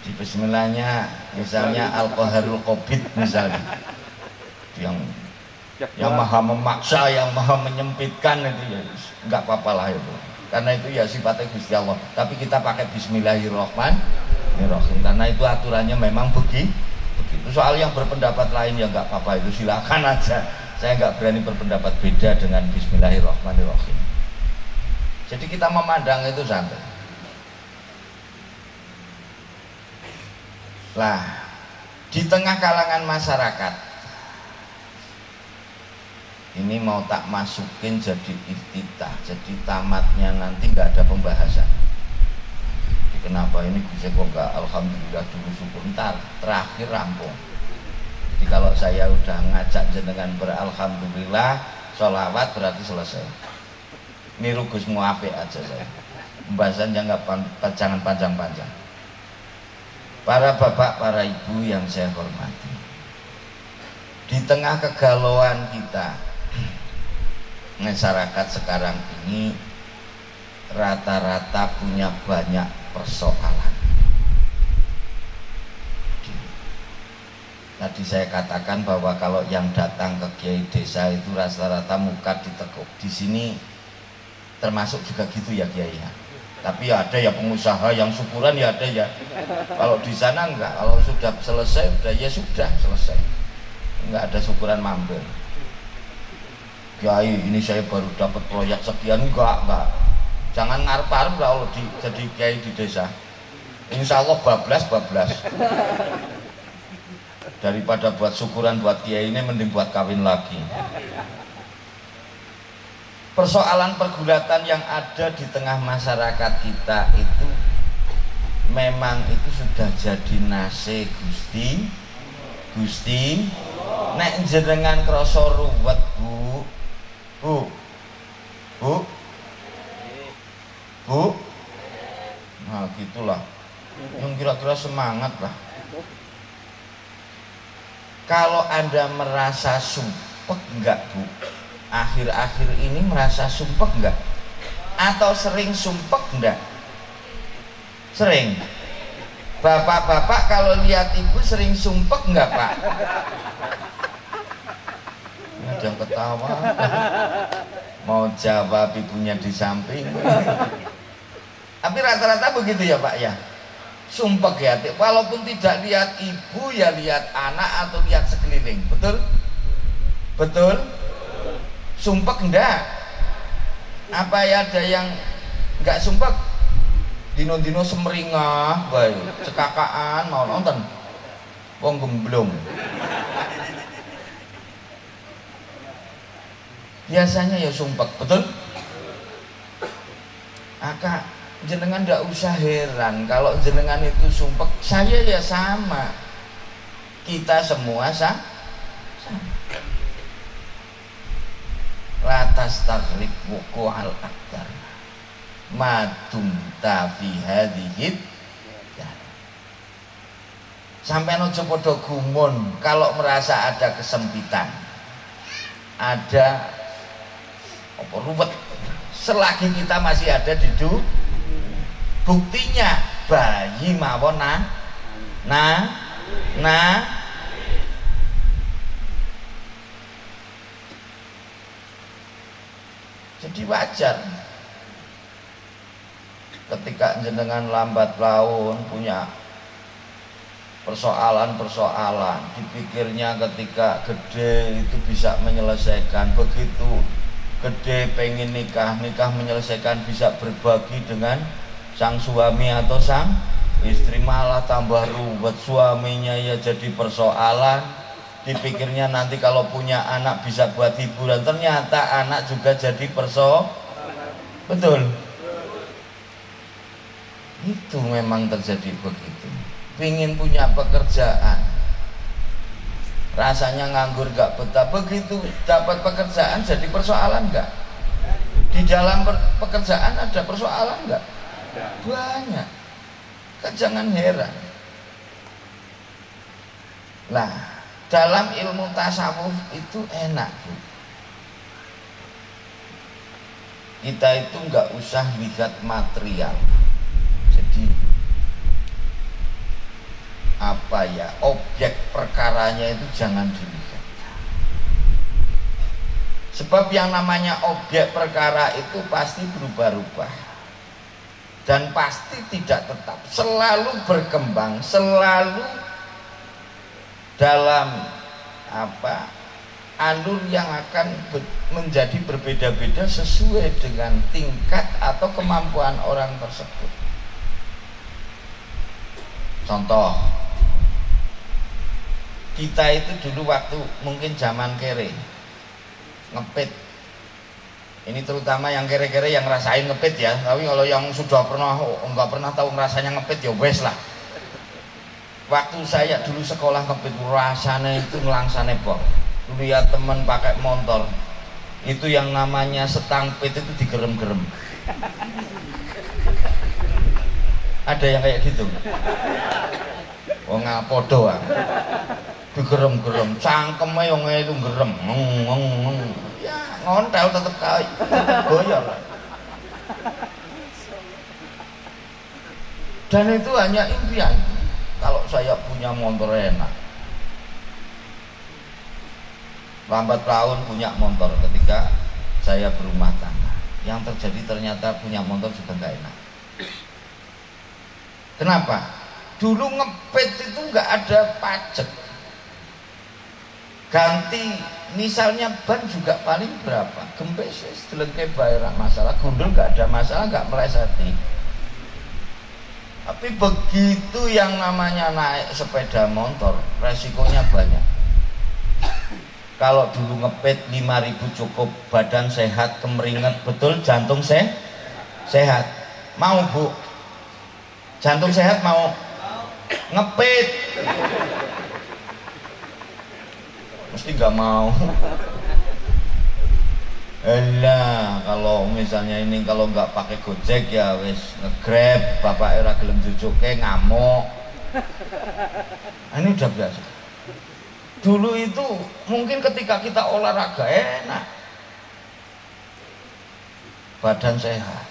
Di bismillahnya misalnya Al-Qaharul Qabid misalnya, yang maha memaksa, yang maha menyempitkan, itu ya nggak apa-apa lah itu, karena itu ya sifatnya Gusti Allah. Tapi kita pakai Bismillahirrahmanirrahim karena itu aturannya memang begitu. Soal yang berpendapat lain ya nggak apa-apa, itu silakan aja. Saya nggak berani berpendapat beda dengan Bismillahirrahmanirrahim. Jadi kita memandang itu santai. Lah, di tengah kalangan masyarakat ini mau tak masukin jadi iftitah, jadi tamatnya nanti nggak ada pembahasan. Kenapa ini Gus kok nggak alhamdulillah dulu syukur, ntar terakhir rampung. Jadi kalau saya udah ngajak jenengan beralhamdulillah, sholawat berarti selesai. Niru Gus Muafik aja saya. Pembahasannya jangan panjang-panjang. Para bapak, para ibu yang saya hormati, di tengah kegalauan kita, masyarakat sekarang ini rata-rata punya banyak persoalan. Tadi saya katakan bahwa kalau yang datang ke kiai desa itu rata-rata muka ditekuk. Di sini termasuk juga gitu ya kiai ya. Tapi ya ada ya pengusaha yang syukuran ya ada ya. Kalau di sana enggak, kalau sudah selesai udah ya sudah selesai. Enggak ada syukuran mampir. Kiai ini saya baru dapat proyek sekian, enggak. Jangan ngarep-ngarep kalau jadi kiai di desa. Insya Allah bablas. Daripada buat syukuran buat kiai ini mending buat kawin lagi. Persoalan pergulatan yang ada di tengah masyarakat kita itu memang itu sudah jadi nase Gusti nek jenengan krasa ruwet Bu, nah gitulah, yang kira-kira semangat lah. Kalau Anda merasa sumpek enggak Bu? Akhir-akhir ini merasa sumpek enggak? Atau sering sumpek enggak? Sering. Bapak-bapak kalau lihat ibu sering sumpek enggak Pak? Ada yang ketawa. mau jawab ibunya di samping. Tapi rata-rata begitu ya Pak ya. Sumpek ya, walaupun tidak lihat ibu ya lihat anak atau lihat sekeliling. Betul? Betul? Sumpek enggak? Apa ya ada yang enggak sumpek? Dino-dino semeringah, baik, cekakaan mau nonton. Wong gemblong. Biasanya ya sumpek, betul? Aka jenengan ndak usah heran kalau jenengan itu sumpek. Saya ya sama, kita semua sama. Latas takrik wuku al akbar madum tafi hadihid. Sampai nojo podo gumun kalau merasa ada kesempitan, ada apa ruwet, selagi kita masih ada di dunia. Buktinya bayi mawon jadi wajar ketika jenengan lambat laun punya persoalan-persoalan, dipikirnya ketika gede itu bisa menyelesaikan, begitu gede pengen nikah menyelesaikan, bisa berbagi dengan sang suami atau sang istri, malah tambah ruwet, suaminya ya jadi persoalan, dipikirnya nanti kalau punya anak bisa buat hiburan, ternyata anak juga jadi betul. Itu memang terjadi begitu. Pingin punya pekerjaan, rasanya nganggur gak betah, begitu dapat pekerjaan jadi persoalan gak? Di dalam pekerjaan ada persoalan gak? Banyak. Kan jangan heran. Nah, dalam ilmu tasawuf itu enak, Bu. Kita itu nggak usah lihat material. Jadi apa ya, objek perkaranya itu jangan dilihat. Sebab yang namanya objek perkara itu pasti berubah-ubah dan pasti tidak tetap, selalu berkembang, selalu dalam alur yang akan menjadi berbeda-beda sesuai dengan tingkat atau kemampuan orang tersebut. Contoh, kita itu dulu waktu mungkin zaman kere ngepit, ini terutama yang kere-kere yang ngerasain ngepit ya, tapi kalau yang sudah pernah enggak pernah tahu rasanya ngepit ya wes lah. Waktu saya dulu sekolah ngepit, rasanya itu ngelangsane pol. Lihat teman pakai motor, itu yang namanya setang pit itu digerem-gerem. Ada yang kayak gitu? Oh ngapodo ah, digerem-gerem, cangkeme yang itu gerem, ya ngontel tetep goyang. Dan itu hanya impian. Kalau saya punya motor enak, lambat laun punya motor ketika saya berumah tangga. Yang terjadi ternyata punya motor juga nggak enak. Kenapa? Dulu ngepet itu nggak ada pajak. Ganti misalnya ban juga paling berapa? Gempes delengke bayar masalah, gundul nggak ada masalah, nggak meleseti. Tapi begitu yang namanya naik sepeda motor, resikonya banyak. Kalau dulu ngepet 5.000 cukup, badan sehat, kemeringat betul, jantung sehat. Mau Bu? Jantung sehat mau? Ngepet? Mesti nggak mau. Elah, kalau misalnya ini kalau nggak pakai Gojek ya wis nge-Grab, bapak era gelem jujuke ngamuk. Ini udah biasa. Dulu itu mungkin ketika kita olahraga enak, badan sehat,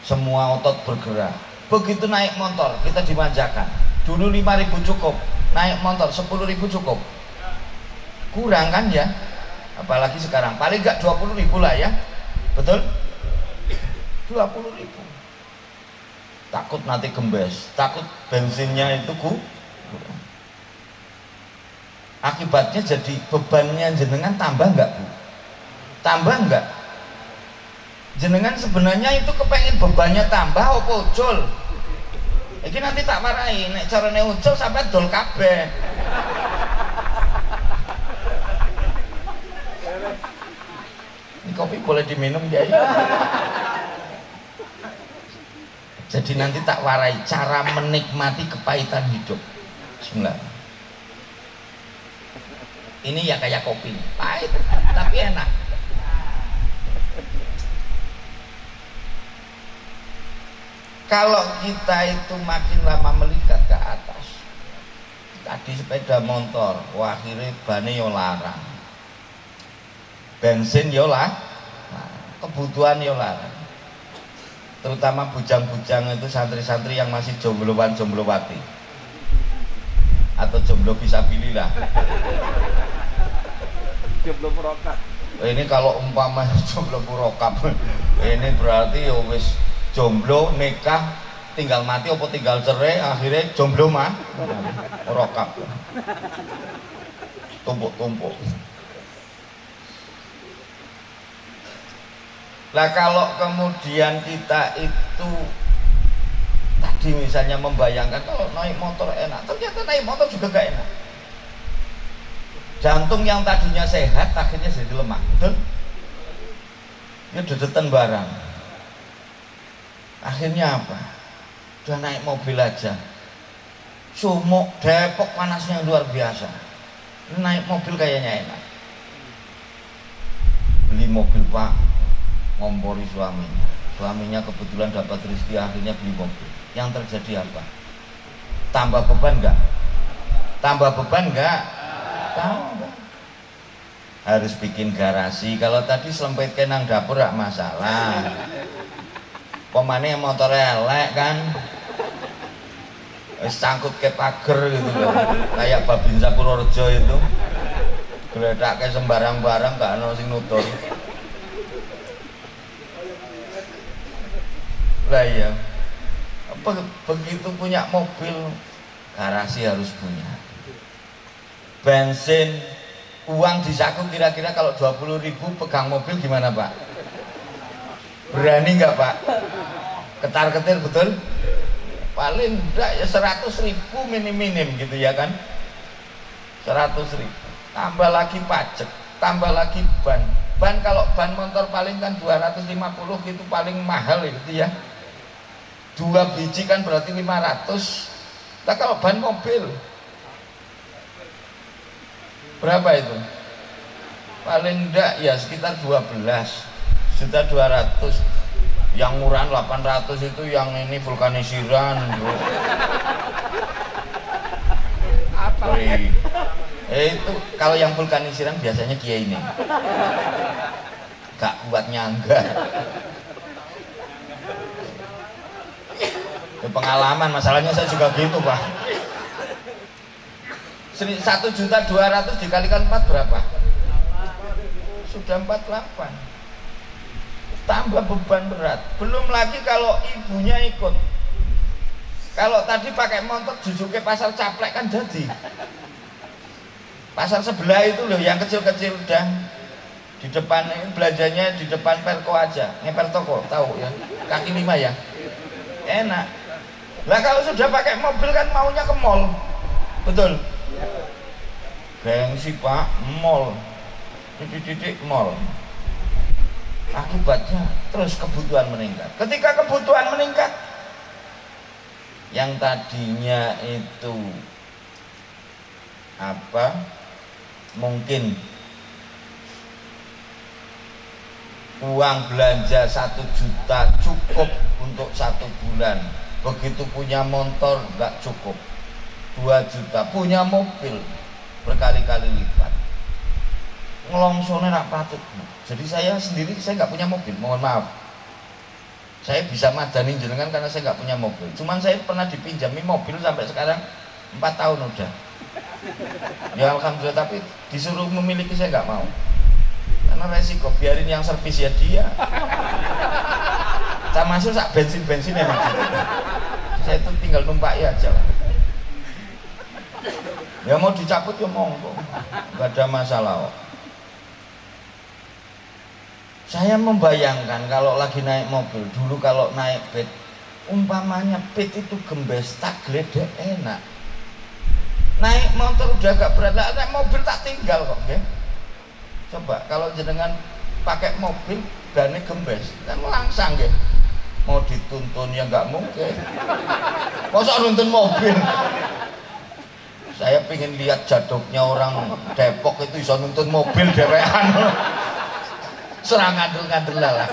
semua otot bergerak. Begitu naik motor kita dimanjakan. Dulu 5.000 cukup, naik motor 10.000 cukup. Kurang kan ya? apalagi sekarang paling enggak 20.000 lah ya, betul? 20.000. Takut nanti gembes, takut bensinnya itu akibatnya jadi bebannya jenengan tambah enggak Bu? Tambah enggak? Jenengan sebenarnya itu kepengen bebannya tambah apa ucul? Iki nanti tak marahi, nek carane ucul sampai dol kabeh. Ini kopi boleh diminum ya? Jadi nanti tak warai cara menikmati kepahitan hidup. Bismillah. Ini ya kayak kopi, pahit tapi enak. Kalau kita itu makin lama melihat ke atas, tadi sepeda motor, wah akhirnya bane yo larang, bensin yo lah, kebutuhan yo larang. Terutama bujang-bujang itu santri-santri yang masih jombloan jomblowati atau jomblo fisabilillah. Jomblo merokap. Ini kalau umpama jomblo merokap, ini berarti ya wis jomblo nikah tinggal mati apa tinggal cerai, akhirnya jomblo mah merokap, tumpuk-tumpuk. Lah kalau kemudian kita itu tadi misalnya membayangkan kalau naik motor enak, ternyata naik motor juga gak enak. Jantung yang tadinya sehat akhirnya jadi lemah, betul? Ya dedetan barang. Akhirnya apa? Udah naik mobil aja, sumuk Depok panasnya luar biasa. Naik mobil kayaknya enak. Beli mobil Pak, ngompori suaminya. Suaminya kebetulan dapat rezeki akhirnya beli mobil. Yang terjadi apa? Tambah beban enggak? Tambah beban enggak? Tambah. Harus bikin garasi. Kalau tadi selempit kenang dapur enggak masalah. Pemane motor elek kan, sangkut ke pagar gitu loh, kayak Babinsa Purworejo itu, geledak kayak sembarang barang gak ada sing nutur. Lah ya, begitu punya mobil, garasi harus punya. Bensin, uang di saku kira-kira kalau 20.000 pegang mobil gimana Pak? Berani nggak Pak? Ketar-ketir betul? Paling enggak ya 100.000 minim-minim gitu ya kan? 100.000. Tambah lagi pajak, tambah lagi ban. Ban kalau ban motor paling kan 250 gitu paling mahal gitu ya. 2 biji kan berarti 500. Nah kalau ban mobil berapa itu? Paling enggak ya sekitar 12.200.000. Yang murah 800 itu yang ini vulkanisiran Apa? Itu kalau yang vulkanisiran biasanya kiai ini gak kuat nyangga. Pengalaman masalahnya saya juga gitu Pak. 1.200.000 dikalikan 4 berapa? Sudah 48. Tambah beban berat. Belum lagi kalau ibunya ikut. Kalau tadi pakai motor jujuk ke pasar Caplek kan jadi. Pasar sebelah itu loh yang kecil-kecil udah di depan, belanjanya di depan Perko aja, ngepel toko, tahu ya, kaki 5 ya, enak. Lah kalau sudah pakai mobil kan maunya ke mall, betul? Gengsi Pak, mall, titik-titik mall. Akibatnya terus kebutuhan meningkat. Ketika kebutuhan meningkat, yang tadinya itu apa? Mungkin uang belanja 1 juta cukup untuk 1 bulan. Begitu punya motor nggak cukup, 2 juta. Punya mobil berkali-kali lipat. Ngelongsone rak patut. Jadi saya sendiri saya nggak punya mobil, mohon maaf. Saya bisa madani jenengan karena saya nggak punya mobil. Cuman saya pernah dipinjami mobil sampai sekarang 4 tahun udah. Ya alhamdulillah, tapi disuruh memiliki saya nggak mau. karena resiko, biarin yang servis ya dia. Saya masuk sak bensin-bensinnya maksudnya. Saya itu tinggal numpak ya aja lah. Ya mau dicabut ya monggo, nggak ada masalah kok. Saya membayangkan kalau lagi naik mobil, dulu kalau naik pit, umpamanya pit itu gembes, tak gledek enak. Naik motor udah agak berat, naik mobil tak tinggal kok, ya. Coba kalau jenengan pakai mobil, bannya gembes, kan langsang ya. Mau dituntun ya nggak mungkin. Masa nuntun mobil? Saya pengen lihat jaduknya orang Depok itu bisa nuntun mobil dewean. Serang ngandel-ngandel lah.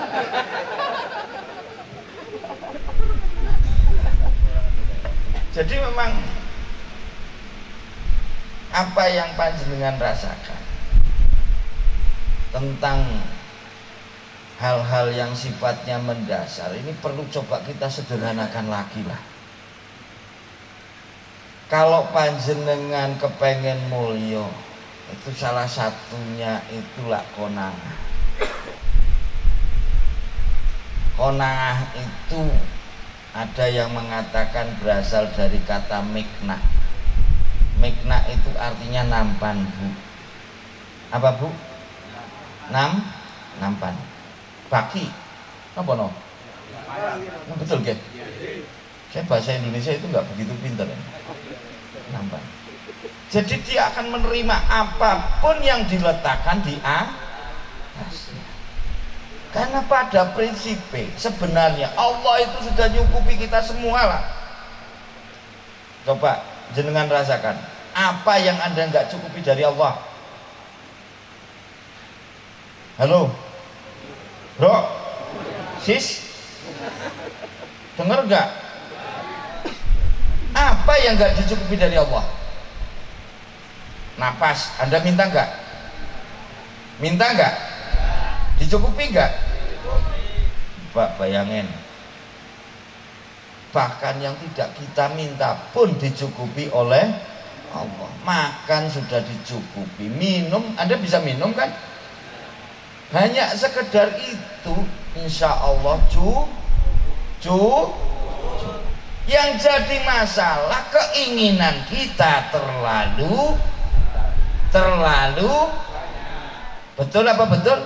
Jadi memang apa yang panjenengan rasakan tentang hal-hal yang sifatnya mendasar ini perlu coba kita sederhanakan lagi lah. Kalau panjenengan kepengen mulya, itu salah satunya itulah konangah. Konangah itu ada yang mengatakan berasal dari kata mikna. Mikna itu artinya nampan, Bu. Apa, Bu? Nampan. Baki. Apa no? Betul ke? Saya bahasa Indonesia itu nggak begitu pintar ya. Nampak. Jadi dia akan menerima apapun yang diletakkan di atasnya. Karena pada prinsipnya sebenarnya Allah itu sudah nyukupi kita semua lah. Coba jenengan rasakan, apa yang Anda nggak cukupi dari Allah? Halo, bro, sis, dengar nggak? Apa yang nggak dicukupi dari Allah? Napas, Anda minta nggak? Minta nggak? Dicukupi nggak? Pak, bayangin, bahkan yang tidak kita minta pun dicukupi oleh Allah. Makan sudah dicukupi, minum, Anda bisa minum kan? Hanya sekedar itu, insya Allah Yang jadi masalah keinginan kita terlalu betul apa betul?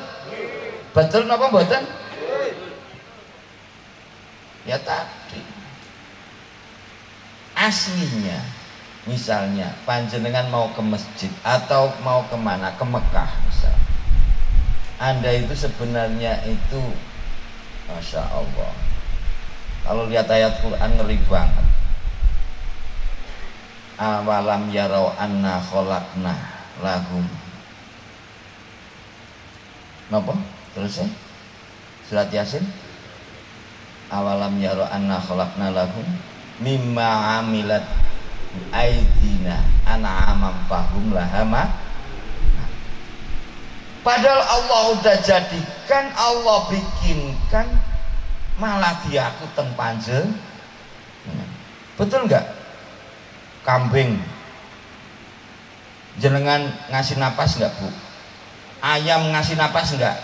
Betul apa betul? Ya tadi aslinya misalnya panjenengan mau ke masjid atau mau kemana, ke Mekah misal, Anda itu sebenarnya itu Masya Allah, kalau lihat ayat Quran ngeri banget. Awalam yarau anna kholakna lahum. Napa? Terus ya? Surat Yasin. Awalam yarau anna kholakna lahum mimma amilat aidina an'amam fahum lahama. Padahal Allah udah jadikan, Allah bikinkan, malah diaku teng panjenengan. Betul enggak? Kambing jenengan ngasih napas enggak, Bu? Ayam ngasih napas enggak?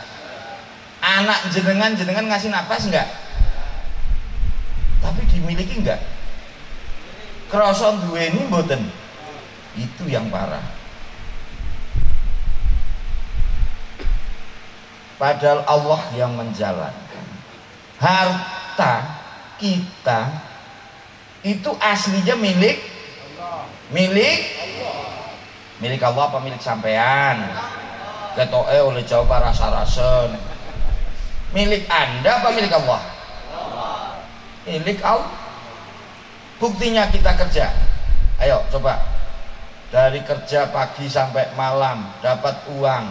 Anak jenengan ngasih napas enggak? Tapi dimiliki enggak? Krasa duweni mboten? Itu yang parah. Padahal Allah yang menjalankan. Harta kita itu aslinya milik Allah apa milik sampean? Ketoke oleh Jawa rasa-rasen. Milik Anda apa milik Allah? Milik Allah. Buktinya kita kerja. Ayo coba. Dari kerja pagi sampai malam dapat uang,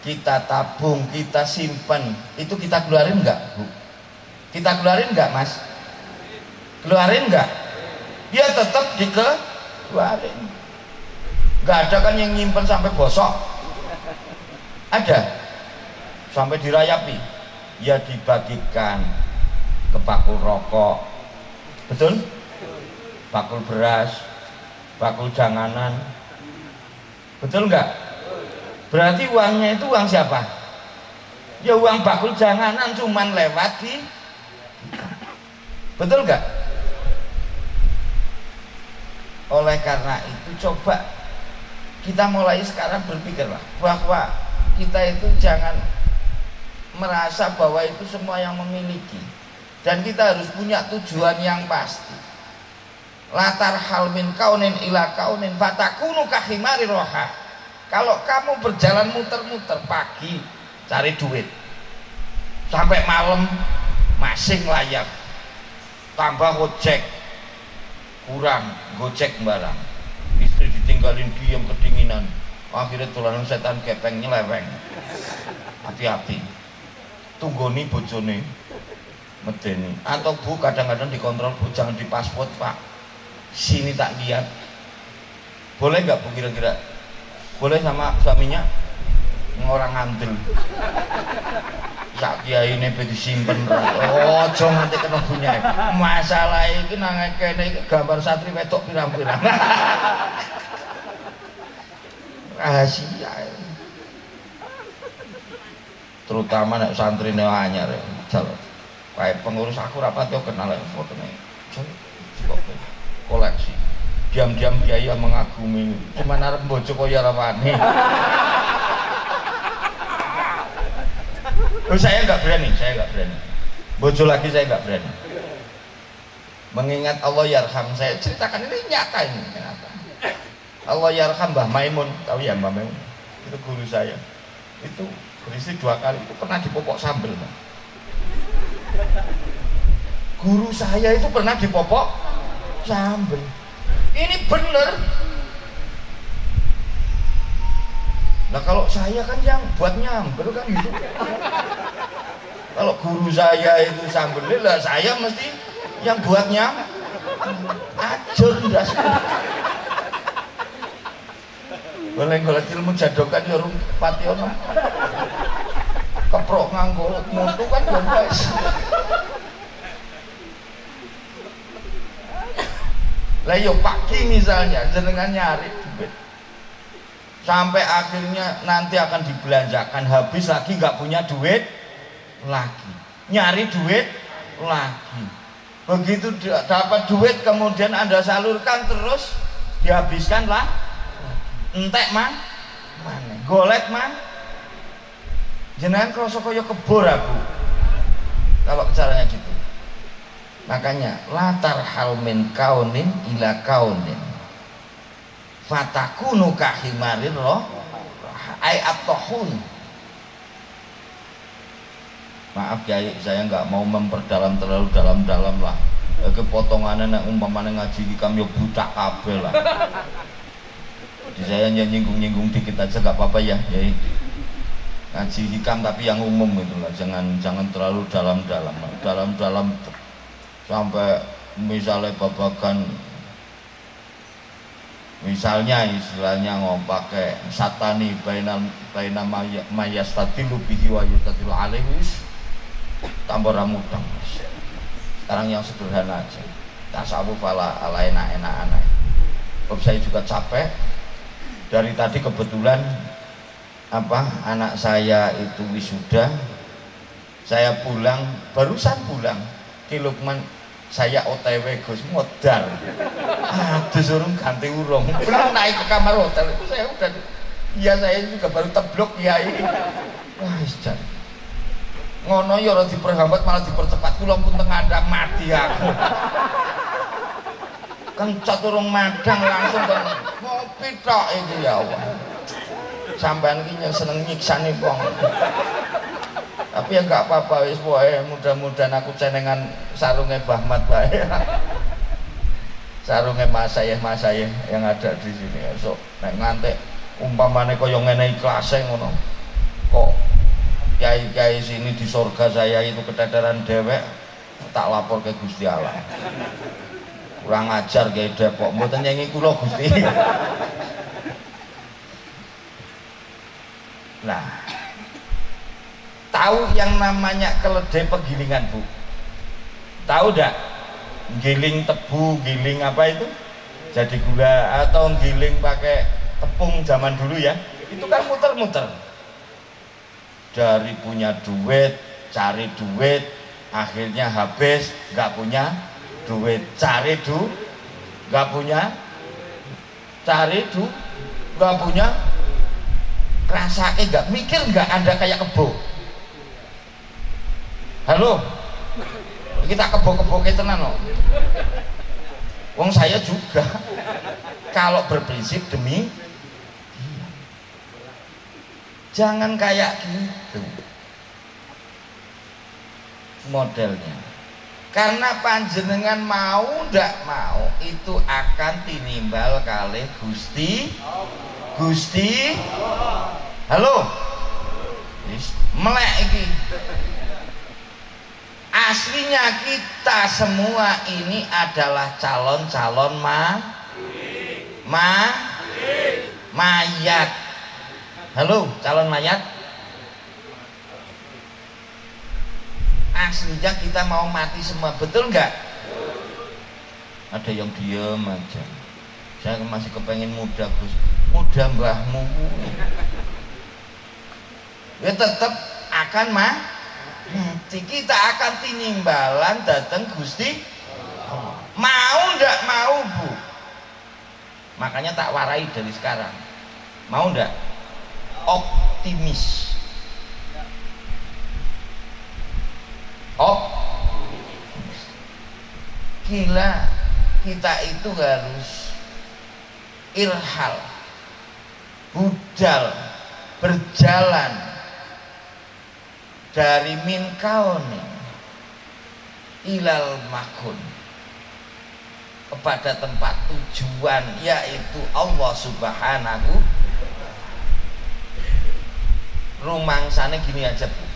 kita tabung, kita simpen, itu kita keluarin enggak, Bu? Kita keluarin enggak, Mas? Keluarin enggak? Dia tetap dikeluarin. Enggak ada kan yang nyimpen sampai bosok? Ada? Sampai dirayapi? Ya dibagikan ke bakul rokok. Betul? Bakul beras, bakul janganan. Betul enggak? Berarti uangnya itu uang siapa? Ya uang bakul janganan cuman lewat di betul gak? Oleh karena itu coba kita mulai sekarang berpikirlah bahwa kita itu jangan merasa bahwa itu semua yang memiliki, dan kita harus punya tujuan yang pasti. Latar hal min kaunin ila kaunin fatakunu kahimari roha. Kalau kamu berjalan muter-muter pagi cari duit sampai malam masih ngelayap, tambah ojek kurang, gojek barang, istri ditinggalin diam kedinginan, akhirnya tulanan setan kepeng nyeleweng. Hati-hati, tunggoni bojone medeni. Atau bu kadang-kadang dikontrol, bu jangan di paspor pak, sini tak lihat. Boleh nggak bu kira-kira? Boleh sama suaminya? Orang ngantil sak kiai ini disimpen. Ojo nanti kena punya masalah ini nang kene iki gambar santri wedok pirang-pirang. Rahasia. Terutama nek santri ne anyar jalo. Kayak pengurus aku rapat yo kenal fotone. Koleksi. Diam-diam kiai mengagumi, cuman arep bojo kaya ora wani. Saya nggak berani. Bojo lagi saya nggak berani. Mengingat Allah yarham, saya ceritakan ini nyata ini. Kenapa? Allah yarham Mbah Maimun, tahu ya Mbah Maimun? Itu guru saya. Itu beristri 2 kali, itu pernah dipopok sambel. Guru saya itu pernah dipopok sambel. Ini bener. Nah kalau saya kan yang buat nyambel kan gitu. Kalau guru saya itu sambelnya lah, saya mesti yang buat ajur ndas. Golek-golek ilmu jadokan ya rung pati ono. Keprok nganggo mutu kan yo wis. Lah yo pagi misalnya jenengan nyari duit. Sampai akhirnya nanti akan dibelanjakan, habis lagi nggak punya duit lagi, nyari duit lagi. Begitu dapat duit kemudian Anda salurkan terus dihabiskan lah. Entek man, mana? Golek man. Jenengan kroso koyo kebor aku. Kalau caranya gitu. Makanya latar hal min kaunin ila kaunin. Fatakunu kahimarin roh ay atohun. Maaf Kiai, saya nggak mau memperdalam terlalu dalam-dalam lah. Kepotongannya nak umpamane ngaji hikam yo budak kabel lah. Jadi saya nyinggung-nyinggung dikit aja nggak apa-apa ya, Kiai. Ngaji hikam tapi yang umum itu lah, jangan terlalu dalam-dalam. Dalam-dalam sampai misalnya babakan, misalnya istilahnya pakai satani baina mayastatilu bihi wa yustatilu alaihi, tambah ramudang. Sekarang yang sederhana aja, tasawuf ala enak-enakan. Saya juga capek dari tadi, kebetulan anak saya itu wisuda, saya pulang, barusan pulang Ki Lukman, saya OTW Gus modal. Disuruh ganti urung. Belum naik ke kamar hotel itu saya udah. Iya saya juga baru teblok Kiai. Wah, jan. Ngono ya ora diperhambat malah dipercepat, kula pun tengandang mati aku. Kencat urung madang langsung kan ngopi tok iki ya Allah. Sampean ki seneng nyiksani wong. Tapi ya nggak apa-apa, wis wae, mudah-mudahan aku cenengan sarungnya Bahmat bae. Sarungnya mas saya yang ada di sini. So, nek ngantek umpamane kaya ngene ikhlase ngono. Kok kiai-kiai sini di surga saya itu keteteran dewek, tak lapor ke Gusti Allah. Kurang ajar Kiai Depok, mboten nyengi kula Gusti. Nah, tahu yang namanya keledai penggilingan Bu? Tahu dak? Giling tebu, giling apa itu? Jadi gula, atau giling pakai tepung zaman dulu ya? Itu kan muter-muter. dari punya duit, cari duit, akhirnya habis, nggak punya duit, nggak punya, nggak punya, rasanya nggak mikir, nggak ada kayak kebo. Halo, kita kebo-kebo kita tenan loh. Wong saya juga kalau berprinsip demi jangan kayak gitu modelnya, karena panjenengan mau ndak mau itu akan tinimbal kalih Gusti. Halo, melek iki. Aslinya kita semua ini adalah calon-calon mayat. Halo, calon mayat. Aslinya kita mau mati semua, betul nggak? Ada yang diam aja. Saya masih kepengen muda, Gus. Muda mbahmu. Ya tetap akan mati. Kita akan tinimbalan datang Gusti. Mau ndak mau, Bu? Makanya tak warai dari sekarang. Mau ndak? Optimis. Gila, kita itu harus irhal, budal, berjalan dari min kauni ilal makun, kepada tempat tujuan, yaitu Allah Subhanahu. Rumangsane gini aja, Bu.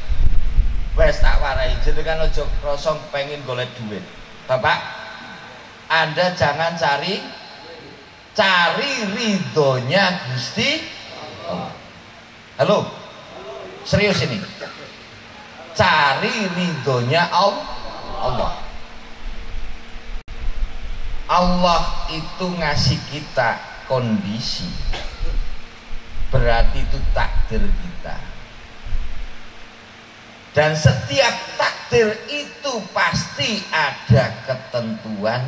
Wes tak warai, jenengan ojo krosong pengen golek duit. Bapak, Anda jangan cari ridhonya Gusti. Halo, serius ini. Cari ridhonya Allah. Allah itu ngasih kita kondisi, berarti itu takdir kita. Dan setiap takdir itu pasti ada ketentuan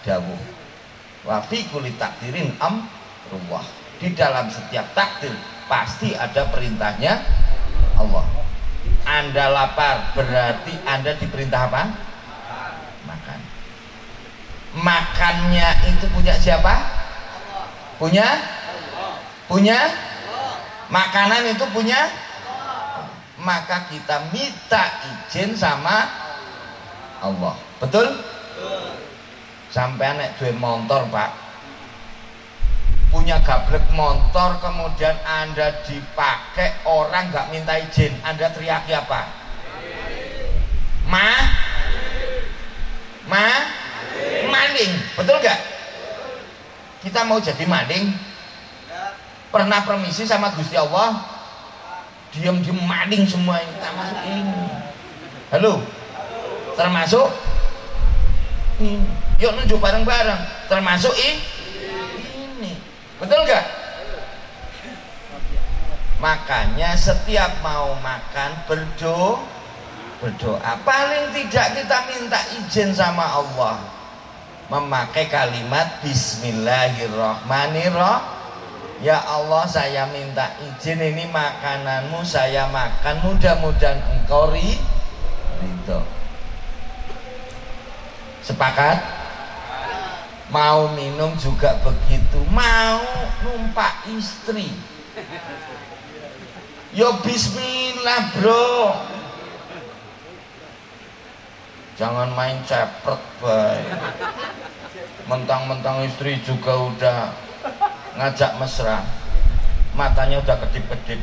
dawuh. Wa fi kulli takdirin amrullah. Di dalam setiap takdir pasti ada perintahnya Allah. Anda lapar, berarti Anda diperintah apa? Makan. Makannya itu punya siapa? Punya? Makanan itu punya? Maka kita minta izin sama Allah. Betul? Sampai nek duwe motor, Pak, punya gabrek motor, kemudian Anda dipakai, orang nggak minta izin, Anda teriaki apa? Maling, betul nggak? Kita mau jadi maling? Pernah permisi sama Gusti Allah? Diam-diam maling semua ini, termasuk ini. Halo, termasuk ini. Yuk nunjuk bareng-bareng, termasuk ini. Betul nggak? Makanya setiap mau makan berdoa. Paling tidak kita minta izin sama Allah, memakai kalimat Bismillahirrahmanirrahim. Ya Allah, saya minta izin, ini makananmu saya makan, mudah-mudahan engkau ridho. Sepakat? Mau minum juga begitu. Mau numpak istri, yo bismillah, bro. Jangan main cepet, bay. Mentang-mentang istri juga udah ngajak mesra, matanya udah kedip-kedip,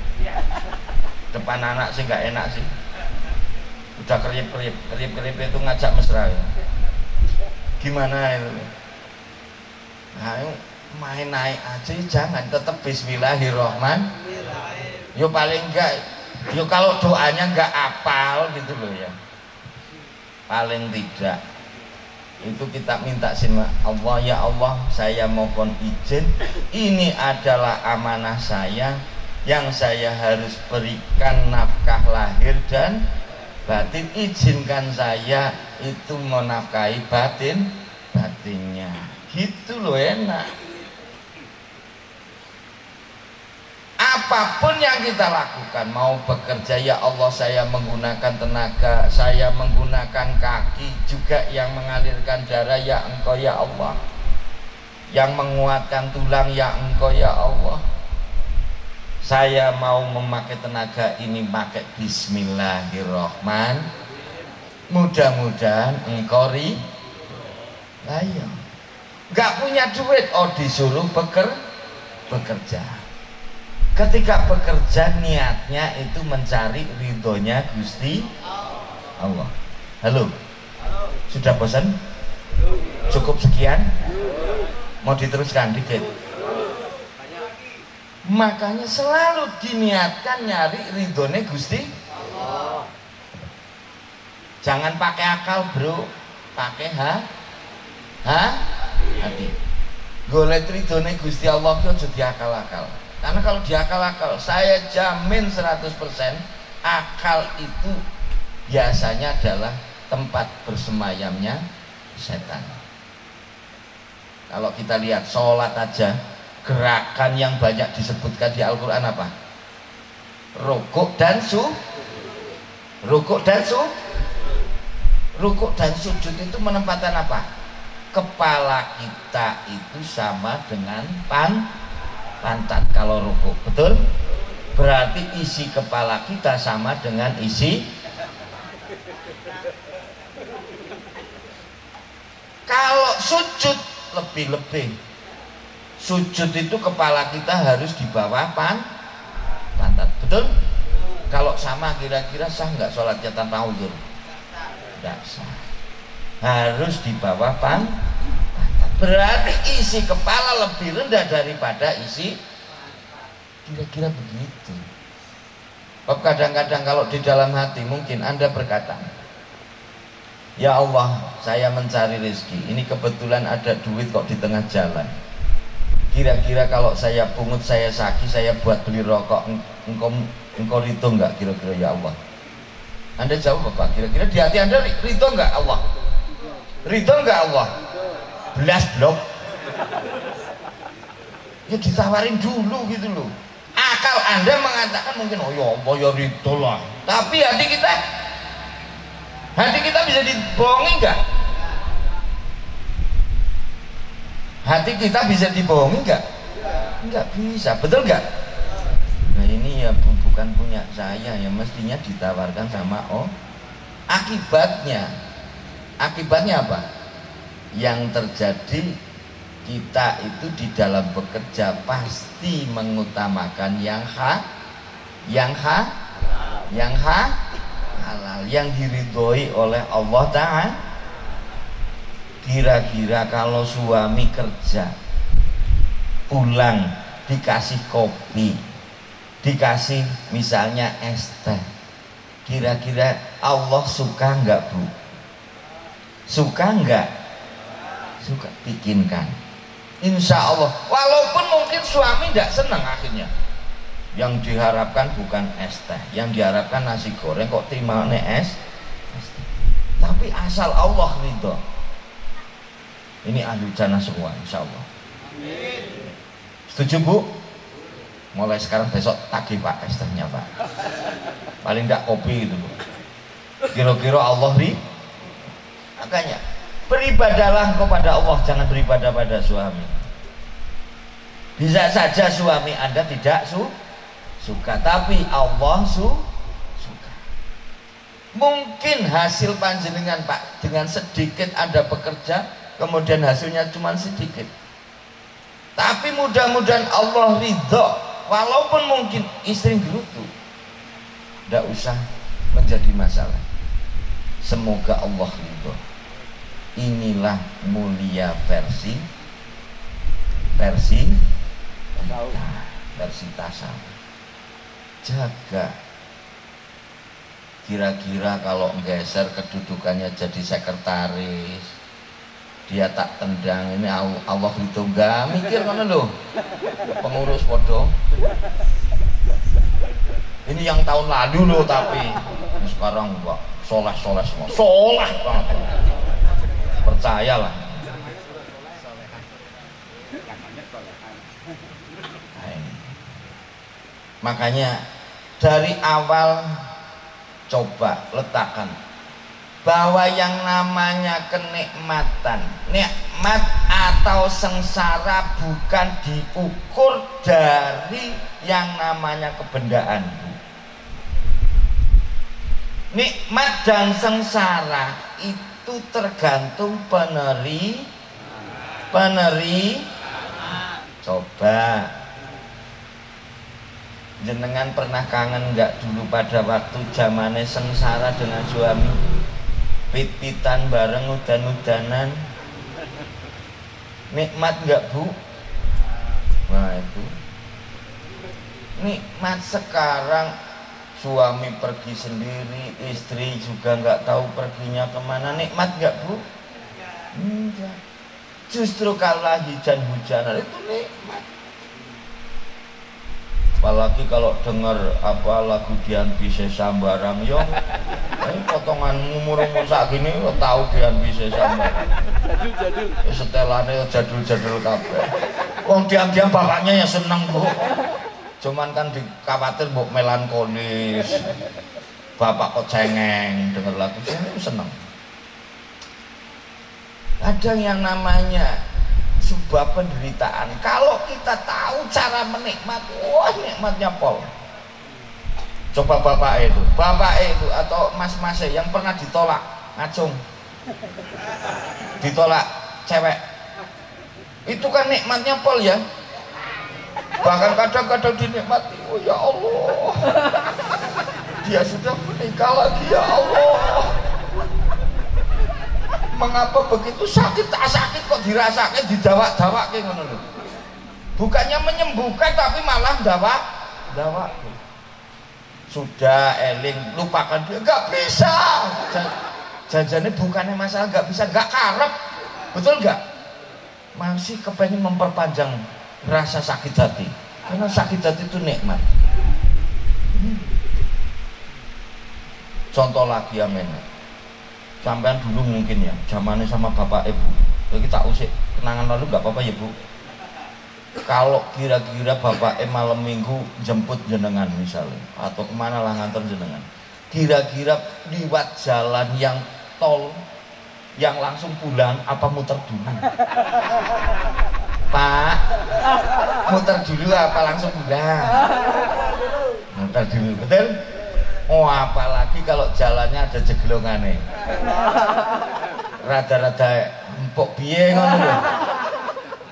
depan anak sih nggak enak sih, udah kerip-kerip itu ngajak mesra ya. Gimana itu? Nah, main naik aja, jangan, tetap Bismillahirrahmanirrahim. Yo paling enggak, yo kalau doanya nggak apal gitu loh ya, paling tidak itu kita minta sama Allah, ya Allah, saya mohon izin, ini adalah amanah saya, yang saya harus berikan nafkah lahir dan batin, izinkan saya itu menafkahi batinnya. Gitu loh, enak. Apapun yang kita lakukan, mau bekerja, ya Allah saya menggunakan tenaga, saya menggunakan kaki juga yang mengalirkan darah, ya Engkau ya Allah. Yang menguatkan tulang, ya Engkau ya Allah. Saya mau memakai tenaga ini pakai bismillahirrahmanirrahim. Mudah-mudahan Engkau ridho. Gak punya duit, oh disuruh bekerja. Ketika bekerja niatnya itu mencari ridhonya Gusti Allah. Halo? Sudah bosan? Cukup sekian? Mau diteruskan dikit? Makanya selalu diniatkan nyari ridhonya Gusti Allah. Jangan pakai akal bro, pakai hati. Golek ridhonya Gusti Allah itu jadi akal-akal. Karena kalau diakal-akal, saya jamin 100% akal itu biasanya adalah tempat bersemayamnya setan. Kalau kita lihat sholat aja, gerakan yang banyak disebutkan di Al-Quran apa? Rukuk dan sujud. Rukuk dan sujud itu menempatkan apa? Kepala kita itu sama dengan pantat kalau rukuk, betul? Berarti isi kepala kita sama dengan isi. Kalau sujud lebih-lebih, sujud itu kepala kita harus di bawah pantat, betul? Kalau sama kira-kira sah nggak sholatnya tanpa uzur? Tidak sah, harus di bawah pantat. Berarti isi kepala lebih rendah daripada isi, kira-kira begitu. Kadang-kadang kalau di dalam hati mungkin Anda berkata, ya Allah, saya mencari rezeki, ini kebetulan ada duit kok di tengah jalan. Kira-kira kalau saya pungut, saya saki, saya buat beli rokok, engkau ridho nggak kira-kira ya Allah? Anda jawab apa? Kira-kira di hati Anda ridho nggak Allah? Ridho nggak Allah? Belas blok. Ya ditawarin dulu gitu loh. Akal Anda mengatakan mungkin oh ya Allah ya ridho lah. Tapi hati kita bisa dibohongi nggak? Hati kita bisa dibohongi nggak? Nggak bisa, betul nggak? Nah ini ya bukan punya saya, ya mestinya ditawarkan sama akibatnya apa? Yang terjadi kita itu di dalam bekerja pasti mengutamakan yang halal, yang diridhoi oleh Allah Ta'ala. Kira-kira kalau suami kerja pulang dikasih kopi, dikasih misalnya es teh, kira-kira Allah suka nggak Bu? Suka nggak? Suka, bikinkan. Insya Allah, walaupun mungkin suami tidak senang akhirnya. Yang diharapkan bukan es teh, yang diharapkan nasi goreng, kok terima es teh. Tapi asal Allah ridho. Ini ahli jannah semua, insya Allah. Setuju Bu? Mulai sekarang besok tagih Pak es tehnya Pak. Paling tidak kopi gitu Bu. Kira-kira Allah makanya beribadahlah kepada Allah, jangan beribadah pada suami. Bisa saja suami Anda tidak suka, tapi Allah suka. Mungkin hasil panjenengan Pak, dengan sedikit Anda bekerja, kemudian hasilnya cuma sedikit. Tapi mudah-mudahan Allah ridho, walaupun mungkin istri gerutu, tidak usah menjadi masalah. Semoga Allah ridho. Inilah mulia versi tasawuf. Jaga. Kira-kira kalau geser kedudukannya jadi sekretaris, dia tak tendang, ini Allah itu enggak mikir mana loh. Pengurus podo. Ini yang tahun lalu loh, tapi sekarang enggak. Soleh semua, soleh banget. Percayalah. Nah, ini. Makanya dari awal coba letakkan bahwa yang namanya kenikmatan, nikmat atau sengsara bukan diukur dari yang namanya kebendaan. Nikmat dan sengsara itu tergantung peneri. Coba jenengan pernah kangen nggak dulu pada waktu zamannya sengsara dengan suami, pit-pitan bareng, udan-udanan, nikmat nggak Bu? Nah itu nikmat. Sekarang suami pergi sendiri, istri juga nggak tahu perginya kemana. Nikmat nggak Bu? Enggak. Justru kalau hujan-hujanan itu nikmat. Apalagi kalau dengar lagu Dian Piscesa barang yo, potongan umur sak gini lo tahu Dian Piscesa barang. Jadul. Setelannya jadul kabeh. Wong diam-diam bapaknya ya seneng Bu. Cuman kan dikhawatir mbok melankolis, bapak kok cengeng denger lagu itu seneng. Kadang yang namanya sebuah penderitaan, kalau kita tahu cara menikmati, wah nikmatnya pol. Coba bapak itu atau mas yang pernah ditolak ngacung, ditolak cewek, itu kan nikmatnya pol ya. Bahkan kadang-kadang dinikmati, oh ya Allah, dia sudah menikah lagi, ya Allah, mengapa begitu sakit kok dirasakan, didawak-dawakin ngono lho. Bukannya menyembuhkan tapi malah dawak. Sudah eling, lupakan dia, nggak bisa. Janjane bukannya masalah nggak bisa, nggak karep, betul nggak? Masih kepengen memperpanjang rasa sakit hati, karena sakit hati itu nikmat. Contoh lagi amin, sampean dulu mungkin ya zamannya sama bapak ibu, kita usik kenangan lalu nggak apa-apa ya Bu. Kalau kira-kira bapak malam minggu jemput jenengan misalnya, atau kemana lah nganter jenengan, kira-kira liwat jalan yang tol yang langsung pulang apa muter dulu? Pak, muter dulu apa langsung pulang? Muter dulu, betul? Oh apalagi kalau jalannya ada jeglongannya, rada-rada empuk biye ngono lho.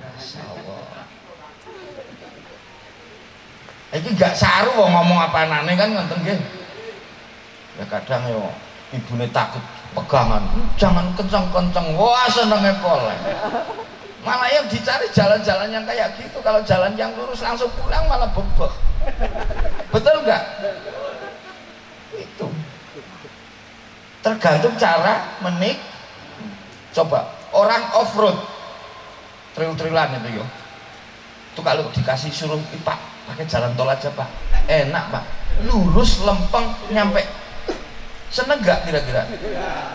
Masyaallah. Iki gak saru wong ngomong apanane kan ngoten nggih. Ya kadang yo ibune takut pegangan, jangan kencang-kencang. Wah senenge pol. Malah yang dicari jalan-jalan yang kayak gitu. Kalau jalan yang lurus langsung pulang malah bebek. Betul nggak? Itu tergantung cara coba orang off-road trail-trailan itu yo, itu kalau dikasih suruh Pak pakai jalan tol aja Pak, enak Pak, lurus lempeng nyampe. Seneng gak kira-kira?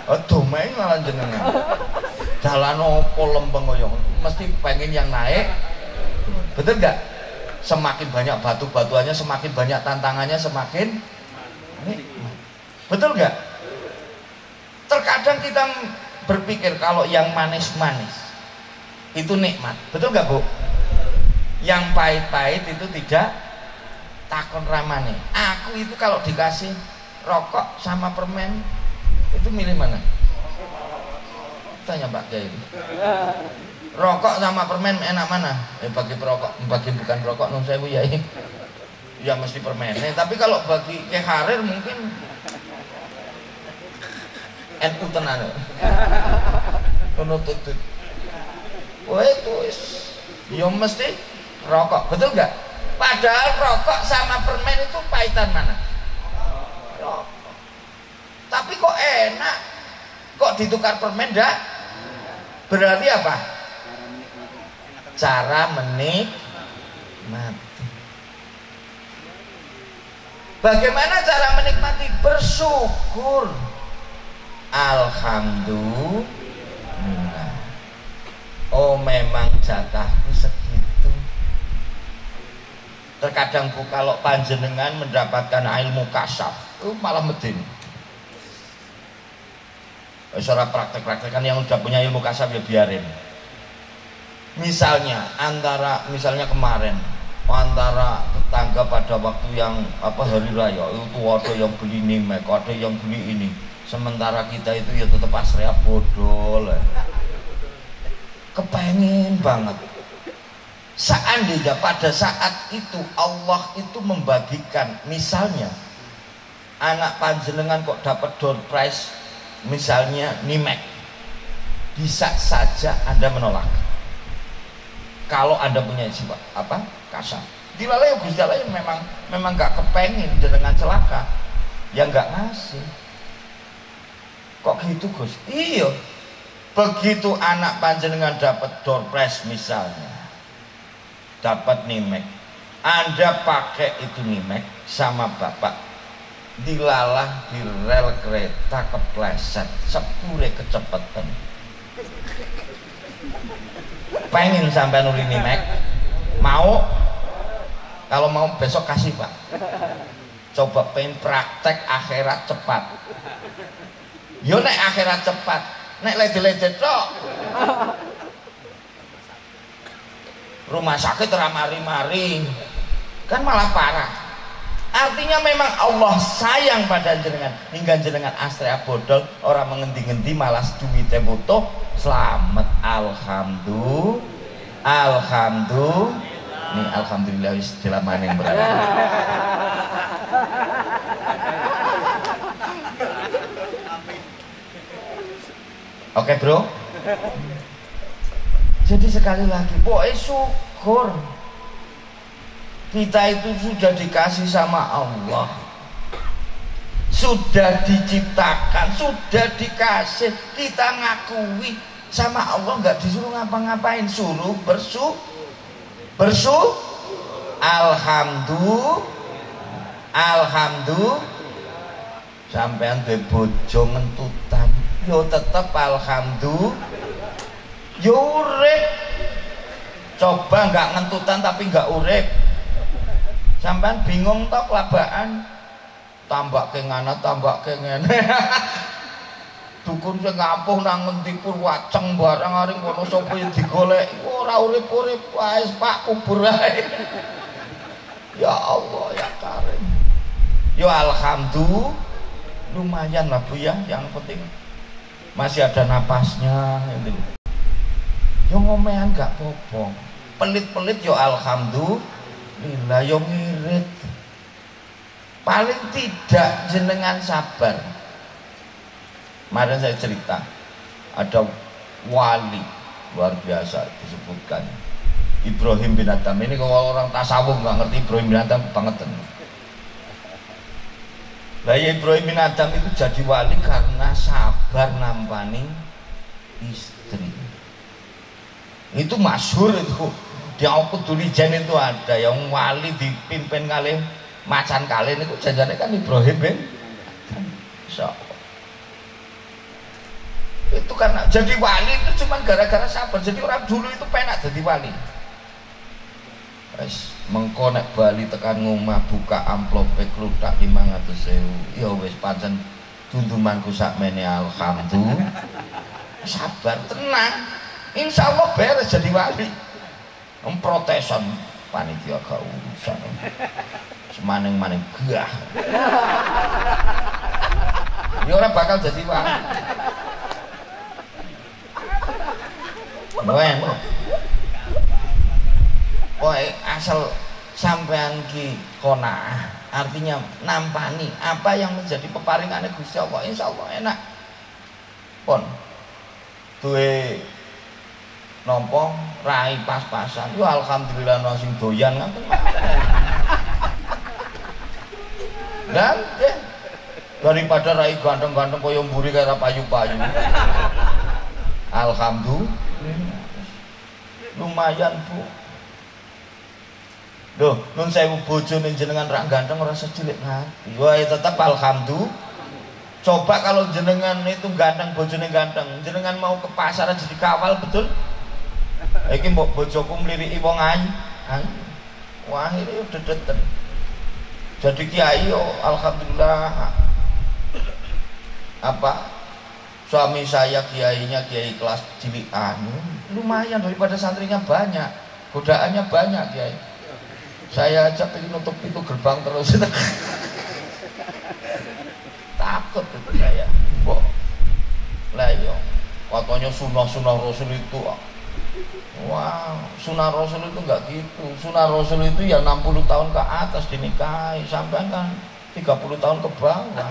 Oh domain malah jenengan jalan opo lempeng koyo mesti pengen yang naik, betul gak? Semakin banyak batu-batuannya, semakin banyak tantangannya, semakin nikmat, betul gak? Terkadang kita berpikir kalau yang manis-manis itu nikmat, betul gak Bu? Yang pahit-pahit itu tidak takon ramane. Aku itu kalau dikasih rokok sama permen itu milih mana? Tanya Pak Kiai. Rokok sama permen enak mana? Bagi perokok, bagi bukan perokok nun sewu ya. Ya mesti permennya. Tapi kalau bagi Kiai Harir mungkin NU tenan. Penutut. Wah itu ya mesti rokok, betul nggak? Padahal rokok sama permen itu pahitan mana? Rokok. Tapi kok enak? Kok ditukar permen dah? Berarti apa? Cara menikmati. Bagaimana cara menikmati? Bersyukur. Alhamdulillah. Oh memang jatahku segitu. Terkadang Bu, kalau panjenengan mendapatkan ilmu kasaf, malah medin. Secara praktek-praktekan yang udah punya ilmu kasaf ya biarin. Misalnya kemarin antara tetangga pada waktu yang hari raya itu ada yang beli nimek, ada yang beli ini. Sementara kita itu ya tetap asrea bodol. Kepengen banget. Seandainya pada saat itu Allah itu membagikan, misalnya anak panjenengan kok dapat door prize misalnya nimek, bisa saja Anda menolak. Kalau Anda punya sifat kasar, dilalai Gusti Allah memang gak kepengen jenengan celaka, ya gak ngasih. Kok gitu Gus? Iya. Begitu anak panjenengan dapat door prize misalnya, dapat nimek, Anda pakai itu nimek sama bapak, dilalah di rel kereta kepleset, sepure kecepatan. Pengen sampai nuli nimek? Mau? Kalau mau besok kasih Pak. Coba pengen praktek akhirat cepat. Yo nek akhirat cepat, nek lede-lede tok. Rumah sakit ramari-mari, kan malah parah. Artinya memang Allah sayang pada jenengan, hingga jenengan astrea bodol, orang mengendi-ngendi malas duwite butuh. Selamat, alhamdulillah. Nih alhamdulillah wis dilamane berarti. Oke bro. Jadi sekali lagi, pokoknya syukur. Kita itu sudah dikasih sama Allah, sudah diciptakan, sudah dikasih. Kita ngakui sama Allah, nggak disuruh ngapa-ngapain, suruh bersyukur. Alhamdulillah. Sampean duwe bojo ngentutan, yo tetep alhamdulillah. Yo urip. Coba nggak ngentutan tapi nggak urip, sampean bingung tok kelabaan, tambah kengana tambah kengene. Dukun sing ngampuh nang ngendi pun waceng barang aring kono sapa yang digolek ora urip-urip wae Pak, kubur ae. Ya Allah ya Karim. Yo alhamdulillah lumayan lah Bu ya, yang penting masih ada napasnya gitu. Yo ngomehan gak apa-apa, pelit-pelit yo alhamdulillah, yo ngirit. Paling tidak jenengan sabar. Kemarin saya cerita ada wali luar biasa disebutkan Ibrahim bin Adham. Ini kalau orang tasawuf nggak ngerti Ibrahim bin Adham banget. Lah ya Ibrahim bin Adham itu jadi wali karena sabar nampani istri. Itu masyhur itu. Di Al-Qudulijan itu ada yang wali dipimpin kali macan kali itu janjane kan Ibrahim bin Adham. Itu karena jadi wali itu cuma gara-gara sabar. Jadi orang dulu itu penak jadi wali. Wes mengkonek Bali tekan ngomah buka amplope kluthak 500.000. Ya wis pancen tuntumanku sakmene alhamdulillah. Sabar tenang. Insya Allah beres jadi wali. Protesan panitia gak urusan. Semaning-maning gah. Ya orang bakal jadi wali. Pokoknya asal sampean ki qanaah, artinya nampani apa yang menjadi peparingannya Gusti Allah, insya Allah enak. Pon duwe nopo rai pas-pasan, yo alhamdulillah no sing doyan ngoten. Dan daripada rai ganteng-ganteng koyo mburi kaya payu-payu. Alhamdulillah lumayan Bu. Loh, nun sewu bojone jenengan rak ganteng ora secilik ngati. Wah, tetep alhamdulillah. Coba kalau jenengan itu ganteng, bojone ganteng, jenengan mau ke pasar aja dikawal betul. Iki mbok bojoku mliriki wong ayu. Wah, ini udah dedeten. Jadi kiai yo alhamdulillah apa? Suami saya kiainya kiai kelas cilian. Lumayan daripada santrinya banyak. Godaannya banyak kiai. Saya aja pengen nutup itu gerbang terus. Takut itu saya. Mbok. Lah yo, katanya sunah Rasul itu. Wah, sunah Rasul itu enggak gitu. Sunah Rasul itu ya 60 tahun ke atas dinikahi, sampai kan 30 tahun ke bawah.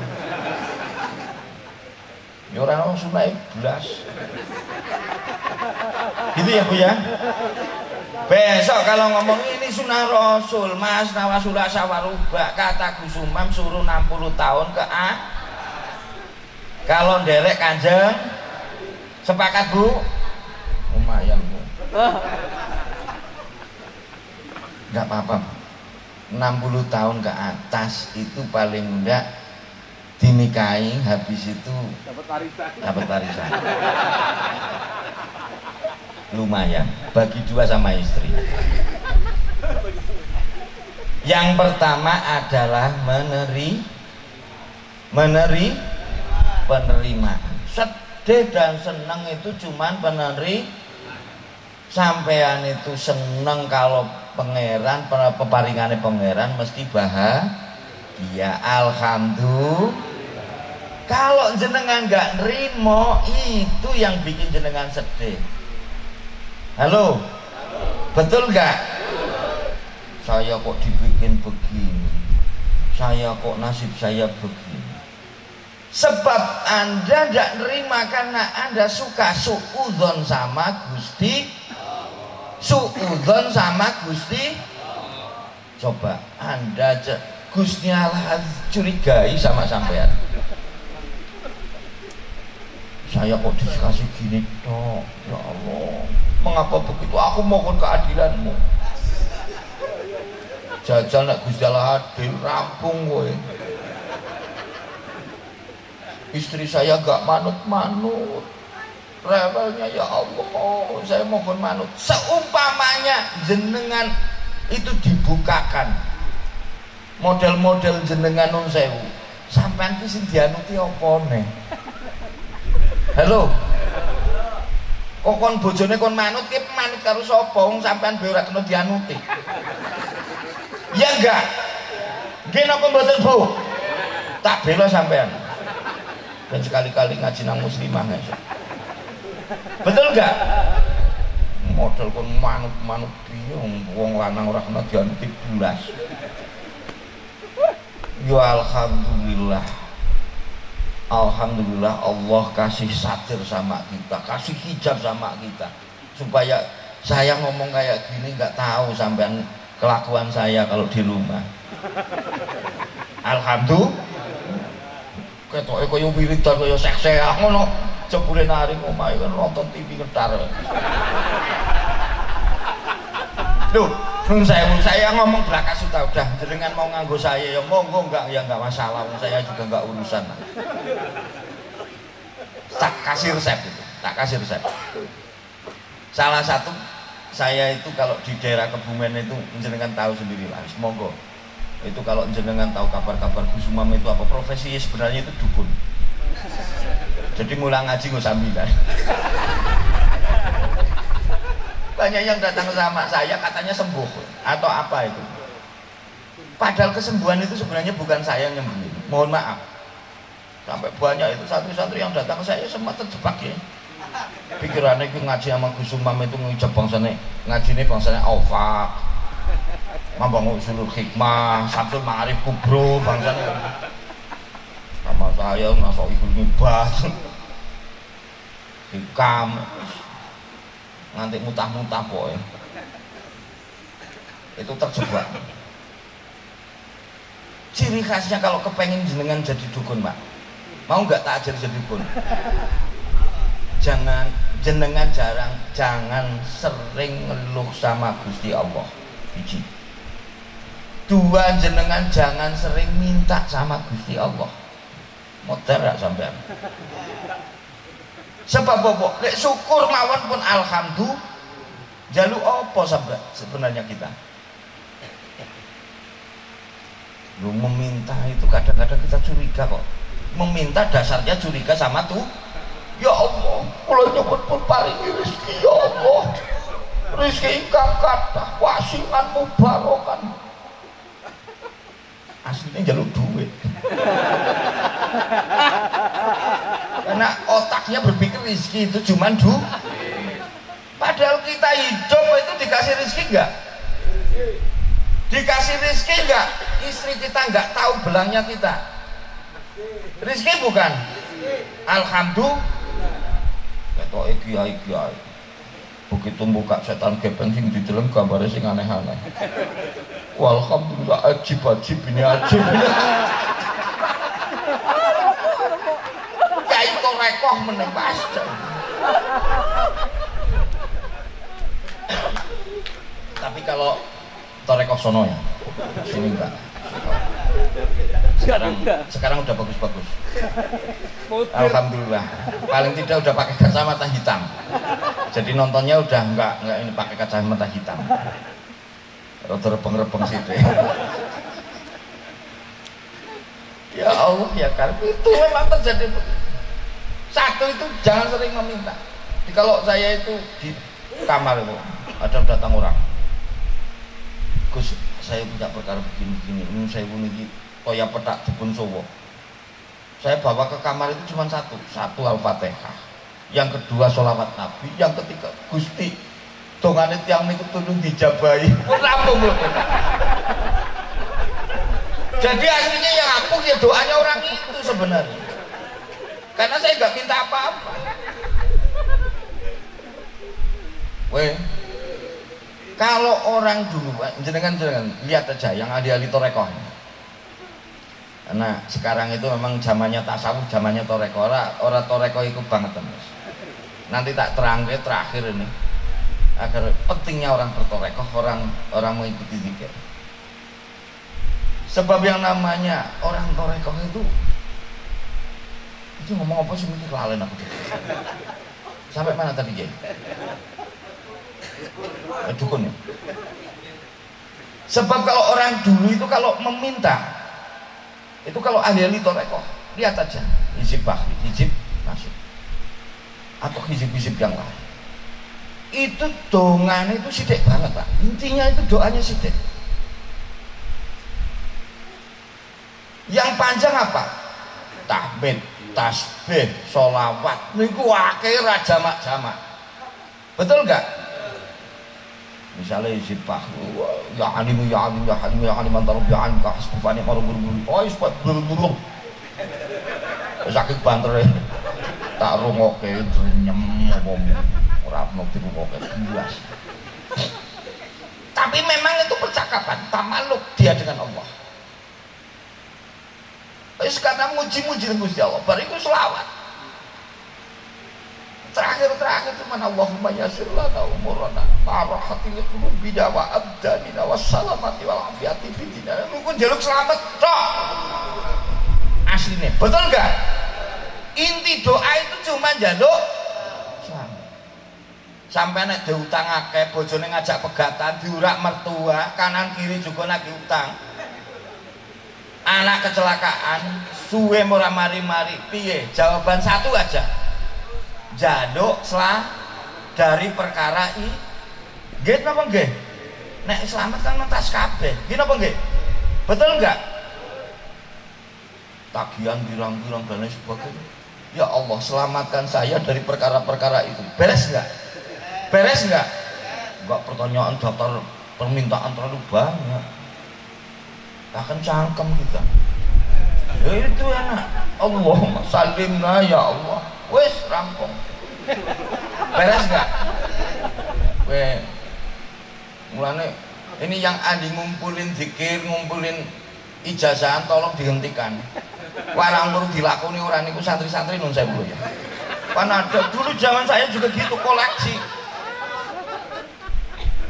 Ya orang sunah belas. Gitu ya Bu ya. Besok kalau ngomong ini sunah Rasul, Mas Nawasula Sawaruba, kata Gus Umam suruh 60 tahun ke A. Kalau nderek Kanjeng, sepakat Bu? Lumayan Bu. Enggak apa-apa. 60 tahun ke atas itu paling enggak dinikahi, habis itu dapat warisan. Lumayan bagi dua sama istri. Yang pertama adalah penerimaan. Sedih dan senang itu cuman sampean itu seneng kalau pangeran, peparingane pangeran mesti bahagia. Alhamdulillah. Kalau jenengan nggak nerimo, itu yang bikin jenengan sedih. Halo, betul nggak? Saya kok dibikin begini, saya kok nasib saya begini. Sebab Anda tidak nerima karena Anda suka suudzon sama Gusti, suudzon sama Gusti. Coba Anda Gusti Allah curigai sama sampean. Saya kok dikasih gini toh, ya Allah. Mengapa begitu? Aku mohon keadilanmu. Jajal nak Gusti Allah adil, rampung kowe. Istri saya gak manut-manut, rewelnya ya Allah, saya mohon manut. Seumpamanya jenengan itu dibukakan model-model jenengan nun sewu, sampean ki sing dianuti apa neh? Halo, kok kon bojone kon manut ki manut karo sapa? Wong sampean dhewe ora kena dianuti. Ya enggak? Nggih napa mboten Bu? Tak bela sampean. Dan sekali-kali ngaji nang muslimah ya. Betul enggak? Model kon manut-manut piye wong lanang ora kena dianuti blas. Ya alhamdulillah. Alhamdulillah Allah kasih satir sama kita, kasih hijab sama kita. Supaya saya ngomong kayak gini enggak tahu sampean kelakuan saya kalau di rumah. Alhamdulillah. Ketoke kaya wiridan kaya seksek ngono, jebule nari omahe kan nonton TV ngetar. Loh, saya ngomong belakas sudah jenengan mau nganggo saya ya monggo, enggak ya enggak masalah, saya juga enggak urusan. Tak kasih resep itu, tak kasih resep. Salah satu saya itu kalau di daerah Kebumen itu jenengan tahu sendiri lah, monggo. Itu kalau jenengan tahu kabar-kabar Gus Umam itu apa profesi sebenarnya itu dukun. Jadi ngulang ngaji nggak sambilan. Banyak yang datang sama saya katanya sembuh atau apa itu. Padahal kesembuhan itu sebenarnya bukan saya yang nyembuhin. Mohon maaf. Sampai banyak itu santri-santri yang datang ke saya semua terjebak ya. Pikirannya itu ngaji sama Gus Umam itu ngijab bangsanya, ngaji ini bangsanya Aufaq. Mambang Usulul Hikmah, Samsul Ma'arif Kubro, bangsanya sama saya masuk ikut nibas hikam nganti mutah-mutah boy. Itu terjebak. Ciri khasnya kalau kepengen jenengan jadi dukun Pak, mau nggak tak ajar jadi dukun? Jangan sering ngeluh sama Gusti Allah. Biji. Dua, jenengan jangan sering minta sama Gusti Allah. Modar gak sampean? Sebab apa? Lek syukur mawon pun alhamdulillah. Jaluk apa sebenarnya kita? Lu meminta itu kadang-kadang kita curiga kok. Meminta dasarnya curiga sama tuh. Ya Allah, kula nyuwun pun paringi rezeki ya Allah. Rezeki ingkang kathah wasilan mubarokan. Aslinya jaluk duit. Karena otaknya berpikir rezeki itu cuma padahal kita hidup itu dikasih rezeki enggak? Dikasih rezeki enggak? Istri kita enggak tahu belangnya kita. Rezeki bukan? Alhamdulillah. Ketoke kiai-kiai. Begitu buka setan gepeng sing dideleng gambare sing aneh-aneh. Walhamdulillah ajib ini ajib. Kiai kok rekoh meneng pasti. Tapi kalau torekoh sono ya, sini enggak. Sekarang udah bagus-bagus. Alhamdulillah. Paling tidak udah pakai kacamata hitam. Jadi nontonnya udah enggak ini pakai kacamata hitam. Rada rebeng-rebeng situ. Ya Allah ya kan, itu memang terjadi. Satu itu jangan sering meminta. Jadi kalau saya itu di kamar itu ada datang orang, Gus, saya punya perkara begini-begini, ini saya punya toya petak dipun sowo. Saya bawa ke kamar itu cuma satu Al-Fatihah, yang kedua sholawat Nabi, yang ketiga Gusti dongane tiang niku tulung dijabahi. Pun rampung lho. Jadi aslinya yang aku ya doanya orang itu sebenarnya. Karena saya nggak minta apa-apa. Weh, kalau orang dulu, jenengan lihat aja yang ahli torekoh. Nah sekarang itu memang zamannya tasawuf, zamannya torekoh. Orang torekoh itu banget mas. Nanti tak terangke terakhir ini agar pentingnya orang bertorekoh, orang mengikuti zikir. Sebab yang namanya orang torekoh itu ngomong apa sih, mikir lalen aku. Sampai mana tadi Jay? Dukun ya. Sebab kalau orang dulu itu kalau meminta, itu kalau ahli torekoh, lihat aja hizib bahri, hizib nasib, atau hizib-hizib yang lain. Itu dongannya itu sidik banget Pak. Intinya itu doanya sidik. Yang panjang apa? Tahmid, tasbih, sholawat. Niku akeh ra jamak-jamak. Betul enggak? Misalnya hizib bahri, ya alim ya alim ya halim ya alim antarub ya alim ka hasbufani qarubul. Oh isbat bulu. Sakit bantere. Tak rungokke drenyem ngomong. Ora mau dirungokke jelas. Tapi memang itu percakapan tamaluk dia dengan Allah. Wis karena muji-muji Gusti Allah, bariku selawat. Terakhir itu mana Allahumma yasir lana umurana ma'rahatil qulubina wa abdanina wassalamati wal afiyati fidina. Mungkin jaluk selamat tok. Aslinya, betul enggak? Inti doa itu cuma jaluk selamat. Sampai nek diutang akeh, bojone ngajak pegatan, diurak mertua, kanan kiri juga nagih utang. Anak kecelakaan, suwe ora mari-mari, piye? Jawaban satu aja. Jaluk dari perkara i. Nggih napa nggih? Nek selamat kan mentas kabeh. Nggih napa nggih? Betul enggak? Tagihan birang-birang dan lain sebagainya. Ya Allah, selamatkan saya dari perkara-perkara itu. Beres enggak? Beres enggak? Enggak, pertanyaan daftar permintaan terlalu banyak. Akan cangkem kita. Ya itu enak. Allahumma salimna ya Allah. Wes rampung. Beres enggak? Weh. Mulane ini yang andi ngumpulin zikir, ngumpulin ijazahan tolong dihentikan. Warang perlu dilakoni orang niku santri-santri nun sewu ya. Kan ada dulu zaman saya juga gitu koleksi.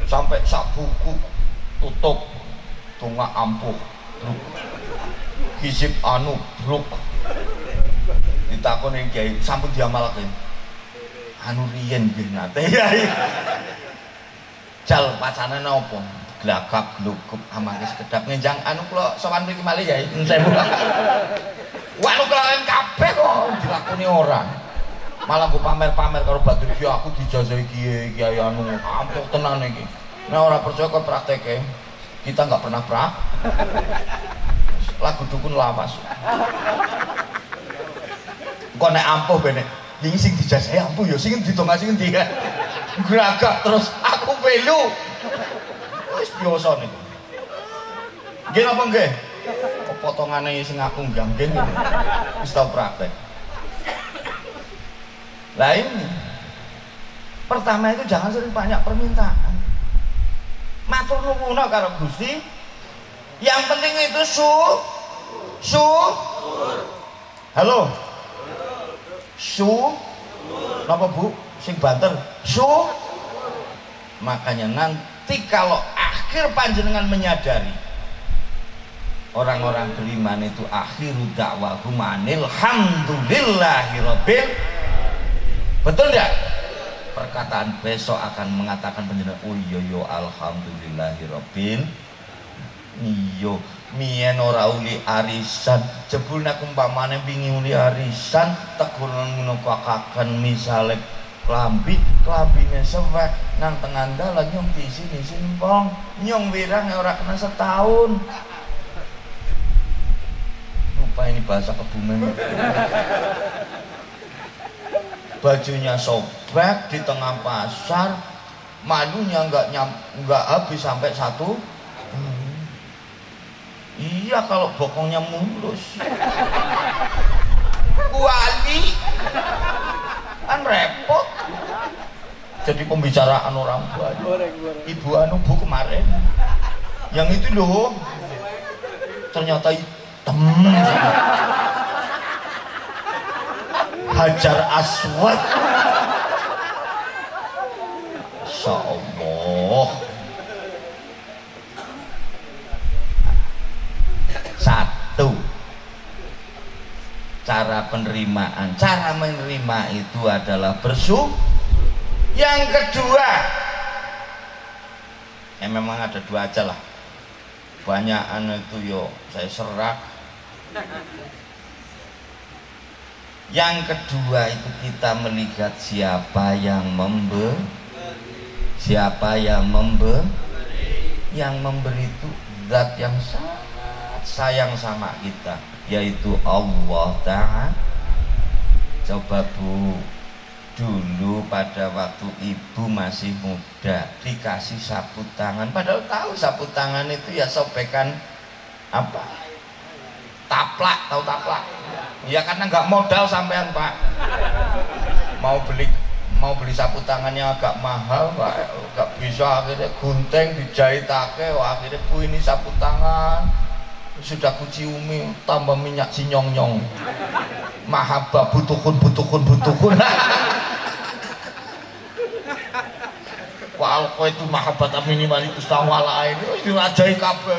Sampai sak buku tutup tunga ampuh bruk kisip anu bruk ditakon yang kiai sampun diamalake anu riyen nggih nate jal pacane napa glagap glugup amake sekedap ngenjang anu kula sowan mriki malih ya sewu anu kelawen kabeh kok dilakoni ora malah go pamer-pamer karo Badrul Ki aku dijajahi kiai anu ampuh tenan iki nek ora percaya kok prakteke kita nggak pernah lagu dukun lawas kok nek ampuh benek iki sing dijajahi ampuh ya sing ditongak sing ndi gragak terus aku melu wis biasa niku nggih napa nggih potongane sing aku ngganggen wis tau praktek lah ini pertama itu jangan sering banyak permintaan matur nuwun karo Gusti yang penting itu halo napa Bu sing banter makanya nanti kalau akhir panjenengan menyadari orang-orang beriman itu akhiru dakwahum alhamdulillahirabbil betul enggak perkataan besok akan mengatakan panjenengan oh iya yo alhamdulillahirabbil iya mien ora uli arisan jebul nek umpamane wingi uli arisan teguran ngono kakaken misale klambine sewek nang tengah dalan nyong diisi simpong nyong wirang ora kena setahun lupa ini bahasa Kebumen bajunya sobek di tengah pasar malunya nggak habis sampai satu iya kalau bokongnya mulus kuali kan repot jadi pembicaraan orang banyak ibu anu Bu kemarin yang itu loh ternyata hitam Hajar Aswad Insya Allah satu cara penerimaan cara menerima itu adalah bersyukur yang kedua memang ada dua aja lah banyakan itu yo saya serak yang kedua itu kita melihat siapa yang memberi yang memberi itu zat yang sangat sayang sama kita yaitu Allah Ta'ala. Coba Bu, dulu pada waktu ibu masih muda dikasih sapu tangan padahal tahu sapu tangan itu ya sobekan apa taplak, tahu taplak ya karena nggak modal sampean Pak mau beli sapu tangannya agak mahal Pak nggak bisa akhirnya gunting dijahitake akhirnya Bu ini sapu tangan sudah kuciumi tambah minyak sinyong-nyong mahabbah butukun wah kok itu mahabbat minimal itu tawala ini dirajai kabeh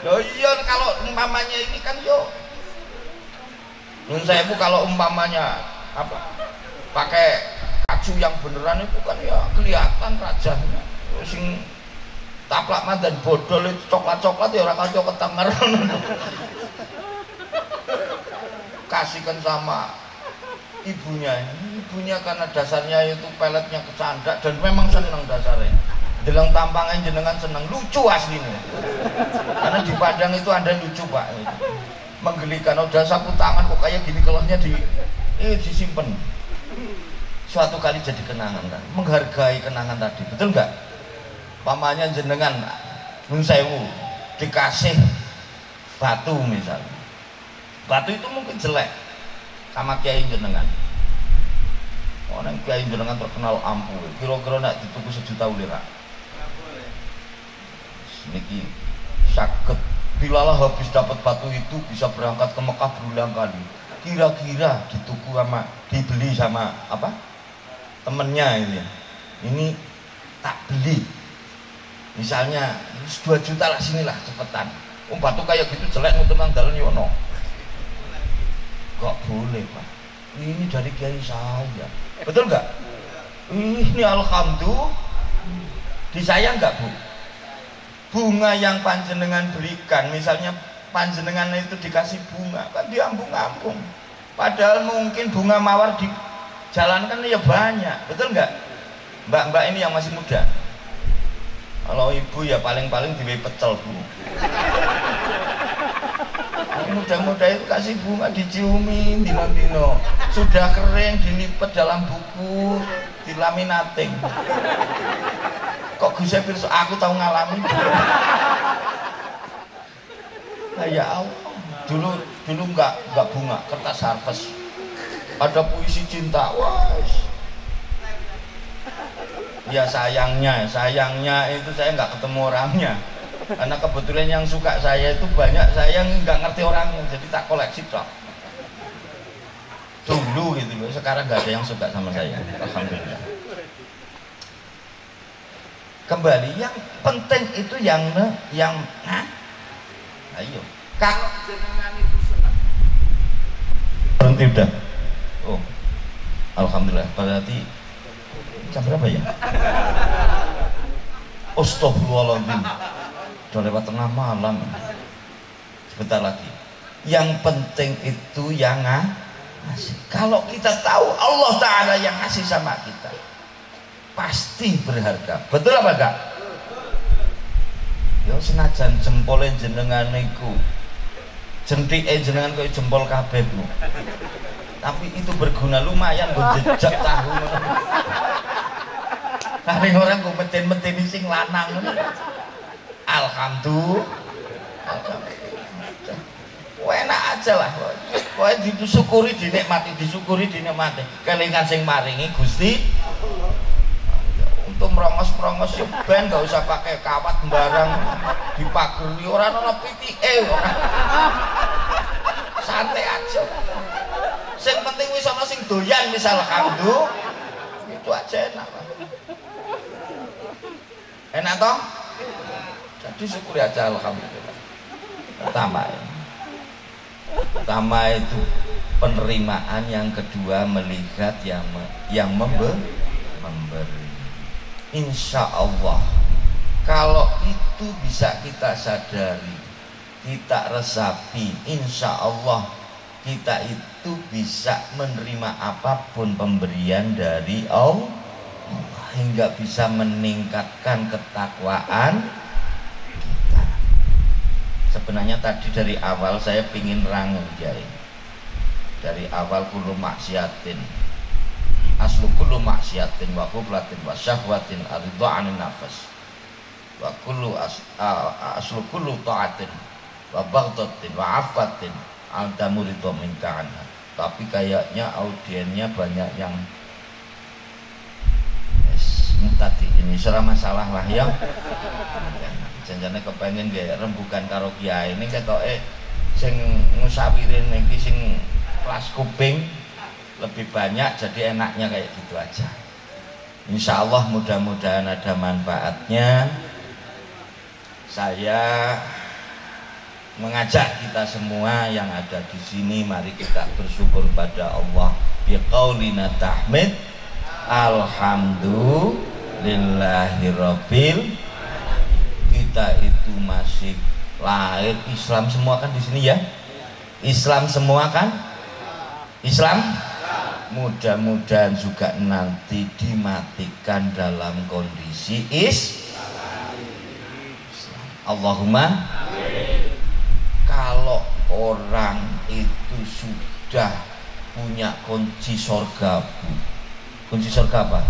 loh iya kalau umpamanya ini kan yo nun saya Bu kalau umpamanya apa pakai kacu yang beneran itu kan ya kelihatan rajanya sing taplak mandan bodol itu coklat-coklat ya orang kacau ketenger kasihkan sama ibunya karena dasarnya itu peletnya kecandak dan memang senang dasarnya jelang tampangnya jenengan senang lucu aslinya karena di Padang itu ada lucu Pak menggelikan udah sapu tangan kok kayak gini kelahnya disimpan suatu kali jadi kenangan kan menghargai kenangan tadi betul nggak pamannya jenengan nun sewu dikasih batu misalnya batu itu mungkin jelek sama kiai jenengan orang kiai jenengan terkenal ampuh kira-kira nak dituku 1 juta ulira sedikit sakit bilalah habis dapat batu itu bisa berangkat ke Mekah berulang kali kira-kira dituku sama dibeli sama apa temennya ini tak beli Misalnya 2 juta lah, sinilah cepetan. Batu kayak gitu jelek nutup nang dalan yono. Kok boleh Pak? Ini dari kiai saya. Betul nggak? Ini alhamdulillah. Disayang nggak Bu? Bunga yang panjenengan berikan, misalnya panjenengan itu dikasih bunga, kan diambung-ambung. Padahal mungkin bunga mawar di jalan kan ya banyak, betul nggak? Mbak-mbak ini yang masih muda. Kalau ibu ya paling-paling diwe pecel Bu. Muda-muda itu kasih bunga diciumin dino-dino, sudah kering dilipat dalam buku, dilaminating. Kok Gus Pirso aku tahu ngalami. Nah ya Allah, dulu enggak bunga, kertas harvest. Ada puisi cinta, wah. Ya sayangnya itu saya nggak ketemu orangnya. Karena kebetulan yang suka saya itu banyak, saya nggak ngerti orangnya, jadi tak koleksi toh. Dulu gitu loh, sekarang nggak ada yang suka sama saya, alhamdulillah. Kembali, yang penting itu yang ayo. Kalau jenengan itu senang. Berhenti udah. Oh, alhamdulillah. Berarti jam berapa ya? Astagfirullahaladzim. Sudah lewat tengah malam. Sebentar lagi. Yang penting itu yang ngasih. Kalau kita tahu Allah Ta'ala yang ngasih sama kita, pasti berharga. Betul apa enggak? Ya senajan jempolnya jenengan niku, jentike jenengan kok jempol kabeh Bu. Tapi itu berguna lumayan gue jejak tahu. Paling orang gue metin-metin sing lanang. Alhamdulillah. Enak aja lah. Pokoknya disyukuri dinikmati, kelingan sing maringi Gusti. Untuk merongos-merongos ben gak usah pakai kawat barang dipageri, ora ana pitike. Santai aja. Sing penting wis ana sing doyan misal alhamdulillah. Itu aja enak. Enak toh? Jadi syukuri aja alhamdulillah. Pertama itu penerimaan, yang kedua melihat yang memberi. Insya Allah kalau itu bisa kita sadari, kita resapi, insya Allah kita itu bisa menerima apapun pemberian dari Allah, hingga bisa meningkatkan ketakwaan kita. Sebenarnya tadi dari awal saya pingin rangu Kiai. Dari awal kullu maksiatin, aslu kullu maksiatin wa kuflatin wa syahwatin aridha anin nafas, wa kullu aslu kullu ta'atin wa baghdatin wa afatin al-damuridu minka anha. Tapi kayaknya audiennya banyak yang tadi ini serah masalah lah ya. Janjane kepengen gak rembukan karo kiai ini ketoke sing ngusawirin iki sing kelas kuping lebih banyak, jadi enaknya kayak gitu aja. Insya Allah mudah-mudahan ada manfaatnya. Saya mengajak kita semua yang ada di sini, mari kita bersyukur pada Allah biqaulina tahmid alhamdulillahirabbil. Kita itu masih lahir Islam semua kan di sini ya? Islam semua kan? Islam? Mudah-mudahan juga nanti dimatikan dalam kondisi Islam. Allahumma. Kalau orang itu sudah punya kunci surga, kunci surga apa?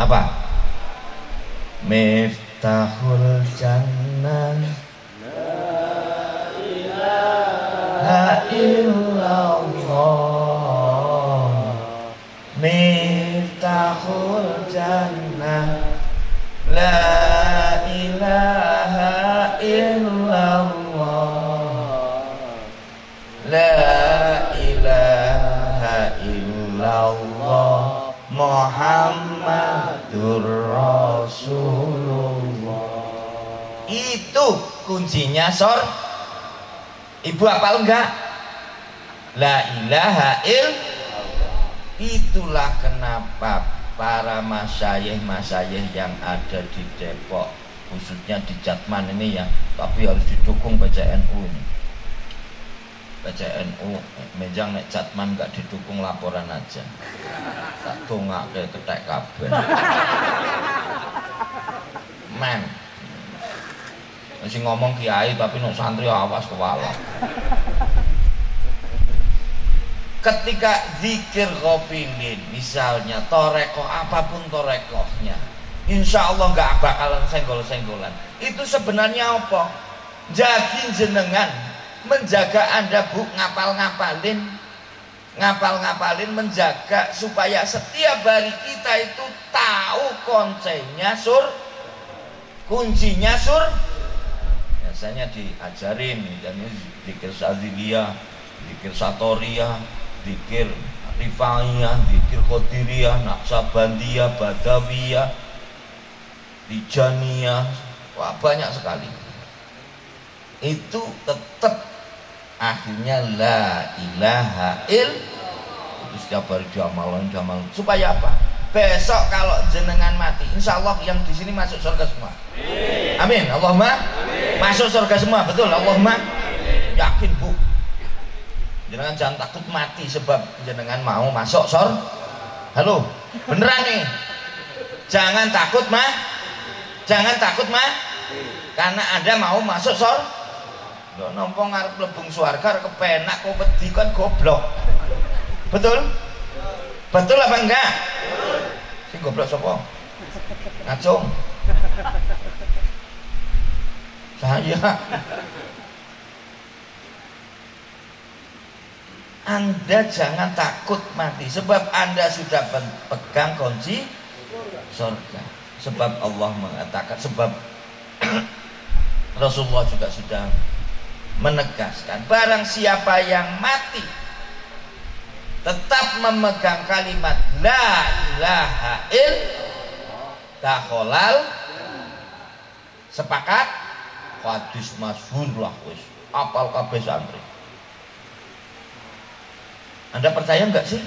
Apa? Miftahul jannah la ilaha illallah. Miftahul jannah la ilaha illallah. La ilaha illallah Muhammadur Rasulullah. Itu kuncinya Ibu hafal enggak? La ilaha Itulah kenapa para masyayikh yang ada di Depok, khususnya di Jatman ini ya, tapi harus didukung PCNU ini. PCNU menjang nek Jatman gak didukung laporan aja. Tak tungake ketek kabeh. Men. Masih ngomong kiai tapi nek santri awas kewala. Ketika zikir ghafilin, misalnya torekoh apapun torekohnya, insya Allah nggak bakalan senggol-senggolan. Itu sebenarnya apa? Jadi jenengan menjaga Anda bu, ngapal-ngapalin menjaga supaya setiap hari kita itu tahu kuncinya biasanya diajarin misalnya zikir sadiliyah, zikir satoriyah, zikir rifaiyah, zikir qadiriyah, naqsabandiyah, badawiyah, tijaniyah, wah banyak sekali. Itu tetap akhirnya la ilaha itu setiap hari diamalkan supaya apa? Besok kalau jenengan mati, insya Allah yang di sini masuk surga semua. Amin. Allahumma masuk surga semua, betul. Allahumma yakin bu. Jenengan jangan takut mati sebab jenengan mau masuk surga. Halo, beneran nih. Jangan takut mah, karena Anda mau masuk surga. Lo nompong ngarep lebung swarga kepenak kok wedi kan goblok. Betul? Betul apa enggak? Sing goblok sapa? Ngacung. Saya. Anda jangan takut mati sebab Anda sudah pegang kunci surga. Sebab Allah mengatakan, sebab Rasulullah juga sudah menegaskan, barang siapa yang mati tetap memegang kalimat la ilaha illallah, sepakat hadis masyhur lah wis apal kabeh santri. Anda percaya enggak sih?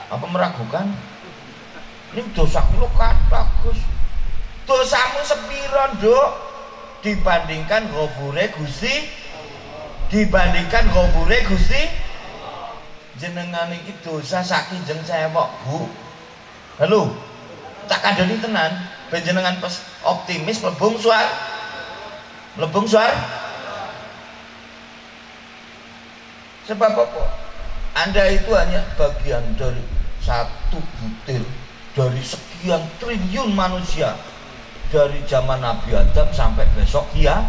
Apa meragukan? Ini dosa kulo bagus. Dosamu sepiro, Nduk? Dibandingkan ghafure Gusti, jenengan iki dosa sakijeng cewek bu. Halo, tak kandani tenan ben jenengan pas optimis mlebung suar. Sebab apa? Anda itu hanya bagian dari satu butir dari sekian triliun manusia, dari zaman Nabi Adam sampai besok ya.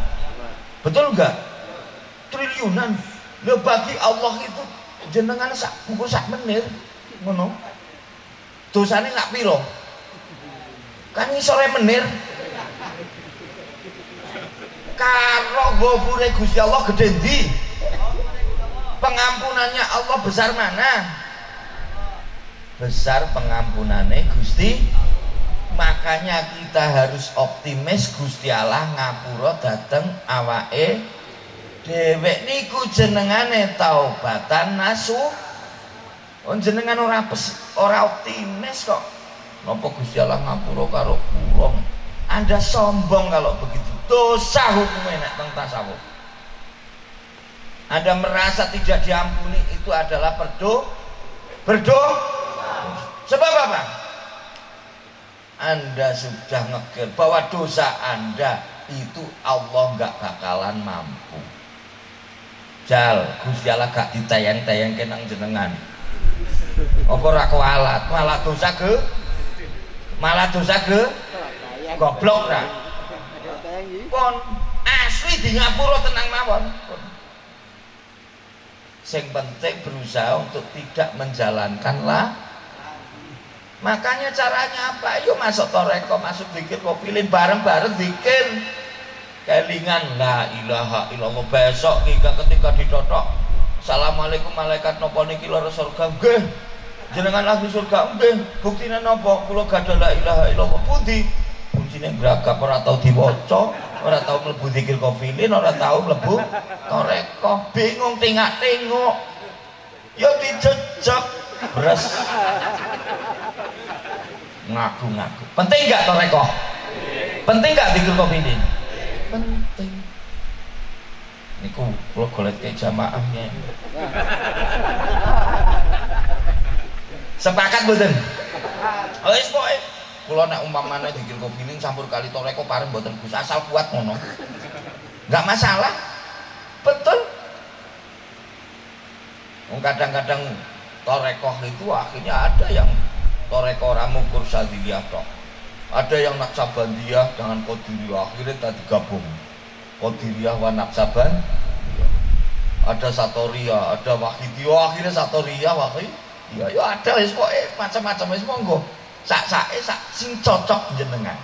Betul enggak? Triliunan. Loh, bagi Allah itu jenengan sak menir ngono. Dosane sak piro? Kan isore menir. Karo ghafure Gusti Allah gede ndi? Pengampunannya Allah besar mana? Besar pengampunannya Gusti. Makanya kita harus optimis Gusti Allah ngapura dateng awake dhewek niku jenengane taubatan nasuh. Jenengan ora optimis kok. Napa Gusti Allah ngapura karo kula? Anda sombong kalau begitu. Dosa hukumnya nek teng tasawuf. Anda merasa tidak diampuni, itu adalah sebab apa? Anda sudah ngekir bahwa dosa Anda itu Allah nggak bakalan mampu. Jal, Gusti Allah gak ditayang-tayang kenang jenengan. Apa ora kualat, malah dosa ge, goblok ra. Pon asli di ngapura tenang mawon. Yang penting berusaha untuk tidak menjalankanlah. Makanya caranya apa? Yuk masuk toreko, masuk zikir, kopilin bareng-bareng zikir. Kelingan la ilaha illallah. Besok ketika ditotok, assalamualaikum malaikat nopo niki lara surga. Nggih. Jenengan ahli surga. Nggih. Buktine nopo? Kula gadah la ilaha illallah. Pundi? Kuncine gragap ora tau diwaca. ora tau mlebu zikir kofilin, ora tau mlebu toreko, bingung tengok-tengok. Ya dijejak beres. Ngaku-ngaku. Penting enggak toreko? Penting enggak zikir kofilin? Penting. Niku kula goleke jamaahnya. Sepakat mboten? Wis pokoke kula nek umpamane zikir kofilin campur kali toreko pareng mboten Gus, asal kuat ngono. Enggak masalah. Betul. Kadang-kadang torekoh itu akhirnya ada yang torekoh ramukur sadiyah tok, ada yang naksabandiyah dengan qadiriyah, akhirnya tadi gabung qadiriyah wa naksaban, ada satoriyah, ada wahidiyah, akhirnya satoriyah wahidiyah, ya ada wis pokoke macam-macam wis monggo sak sing cocok jenengan,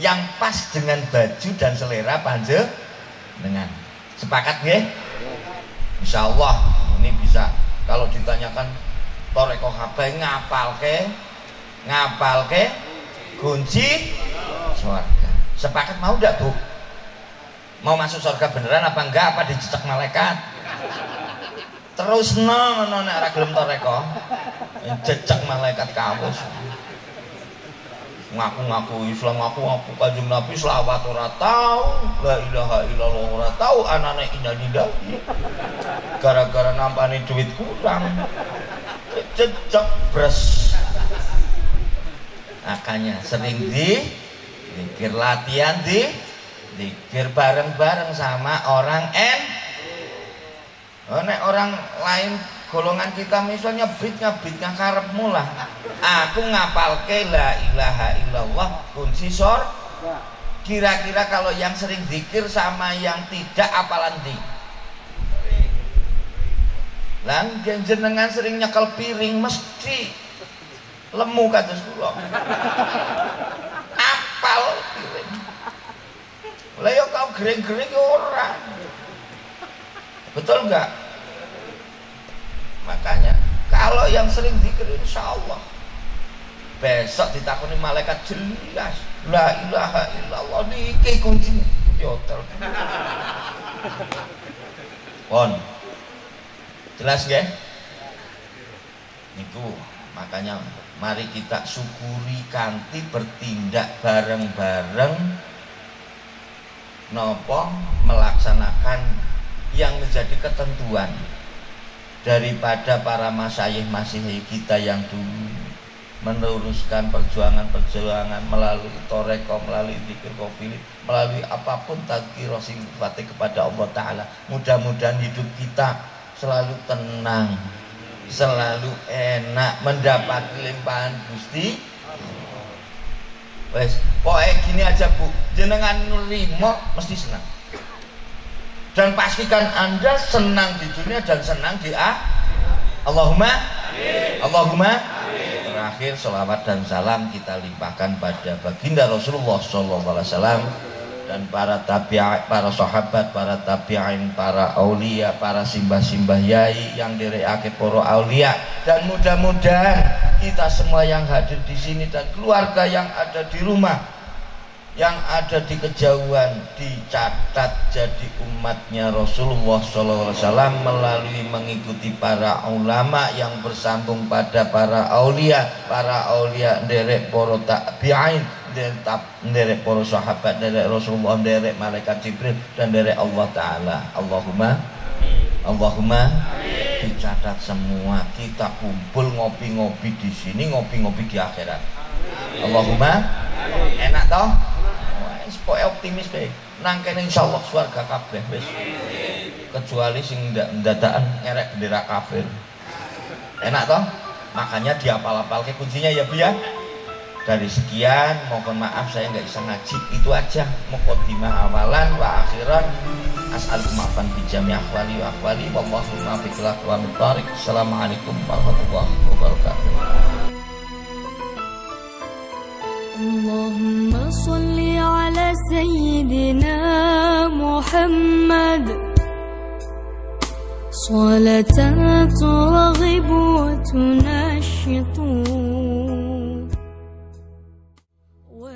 yang pas dengan baju dan selera panjenengan. Sepakat nggih? Insyaallah ini bisa. Kalau ditanyakan toreko HP ngapalke kunci surga. Sepakat mau ndak Bu? Mau masuk surga beneran apa enggak? Apa dicecek malaikat? Terus ngono nek ora gelem toreko, jejak malaikat kamus. Ngaku-ngaku Islam, ngaku-ngaku Kanjeng Nabi selawat ora tau, la ilaha illallah ora tau, anane innalillahi. Gara-gara nampani duit kurang, jejak bres. Makanya sering zikir, latihan zikir bareng-bareng sama orang nek orang lain golongan kita misalnya nyebit karepmu lah. Aku ngapalke la ilaha illallah kunci surga. Kira-kira kalau yang sering zikir sama yang tidak apalan di? Lah jenengan sering nyekel piring mesti lemu kados kula. Apal piring. Lah yo kau gering-gering ora. Betul enggak? Makanya kalau yang sering zikir insyaallah besok ditakoni malaikat jelas la ilaha illallah niki kuncinya di hotel. Pon jelas nggih? Niku makanya mari kita syukuri kanthi bertindak bareng-bareng nopo melaksanakan yang menjadi ketentuan daripada para masyayikh kita yang dulu meneruskan perjuangan melalui toreko, melalui zikir kofili, melalui apapun tazkirah sifatnya kepada Allah Ta'ala. Mudah-mudahan hidup kita selalu tenang, selalu enak, mendapat limpahan Gusti. Wes, pokoknya gini aja Bu, jenengan nrimo mesti senang. Dan pastikan Anda senang di dunia dan senang di akhirat. Allahumma amin. Allahumma amin. Terakhir selawat dan salam kita limpahkan pada baginda Rasulullah SAW dan para tabi'in, para sahabat, para tabi'in, para aulia, para simbah-simbah yai yang direkake para aulia, dan mudah-mudahan kita semua yang hadir di sini dan keluarga yang ada di rumah, yang ada di kejauhan dicatat jadi umatnya Rasulullah SAW melalui mengikuti para ulama yang bersambung pada para aulia nderek para tabi'in, nderek para sahabat, nderek Rasulullah, nderek malaikat Jibril dan nderek Allah Ta'ala. Allahumma dicatat semua, kita kumpul ngopi-ngopi di sini, ngopi-ngopi di akhirat. Allahumma enak toh? Pokoke optimis bae. Nang kene insyaallah swarga kabeh wis. Kecuali sing ndadakan ngerek bendera kafir. Enak toh? Makanya diapal-apalke kuncinya ya Bu ya. Dari sekian, mohon maaf saya nggak bisa ngaji, itu aja muqaddimah awalan wa akhiran. As'alukum afan bi jami' ahwali wa ahwali wallahu muwaffiq ila aqwamit thariq. Assalamualaikum warahmatullahi wabarakatuh. Allahumma salli ala sayyidina Muhammad salatan turghibu wa tunashitu wa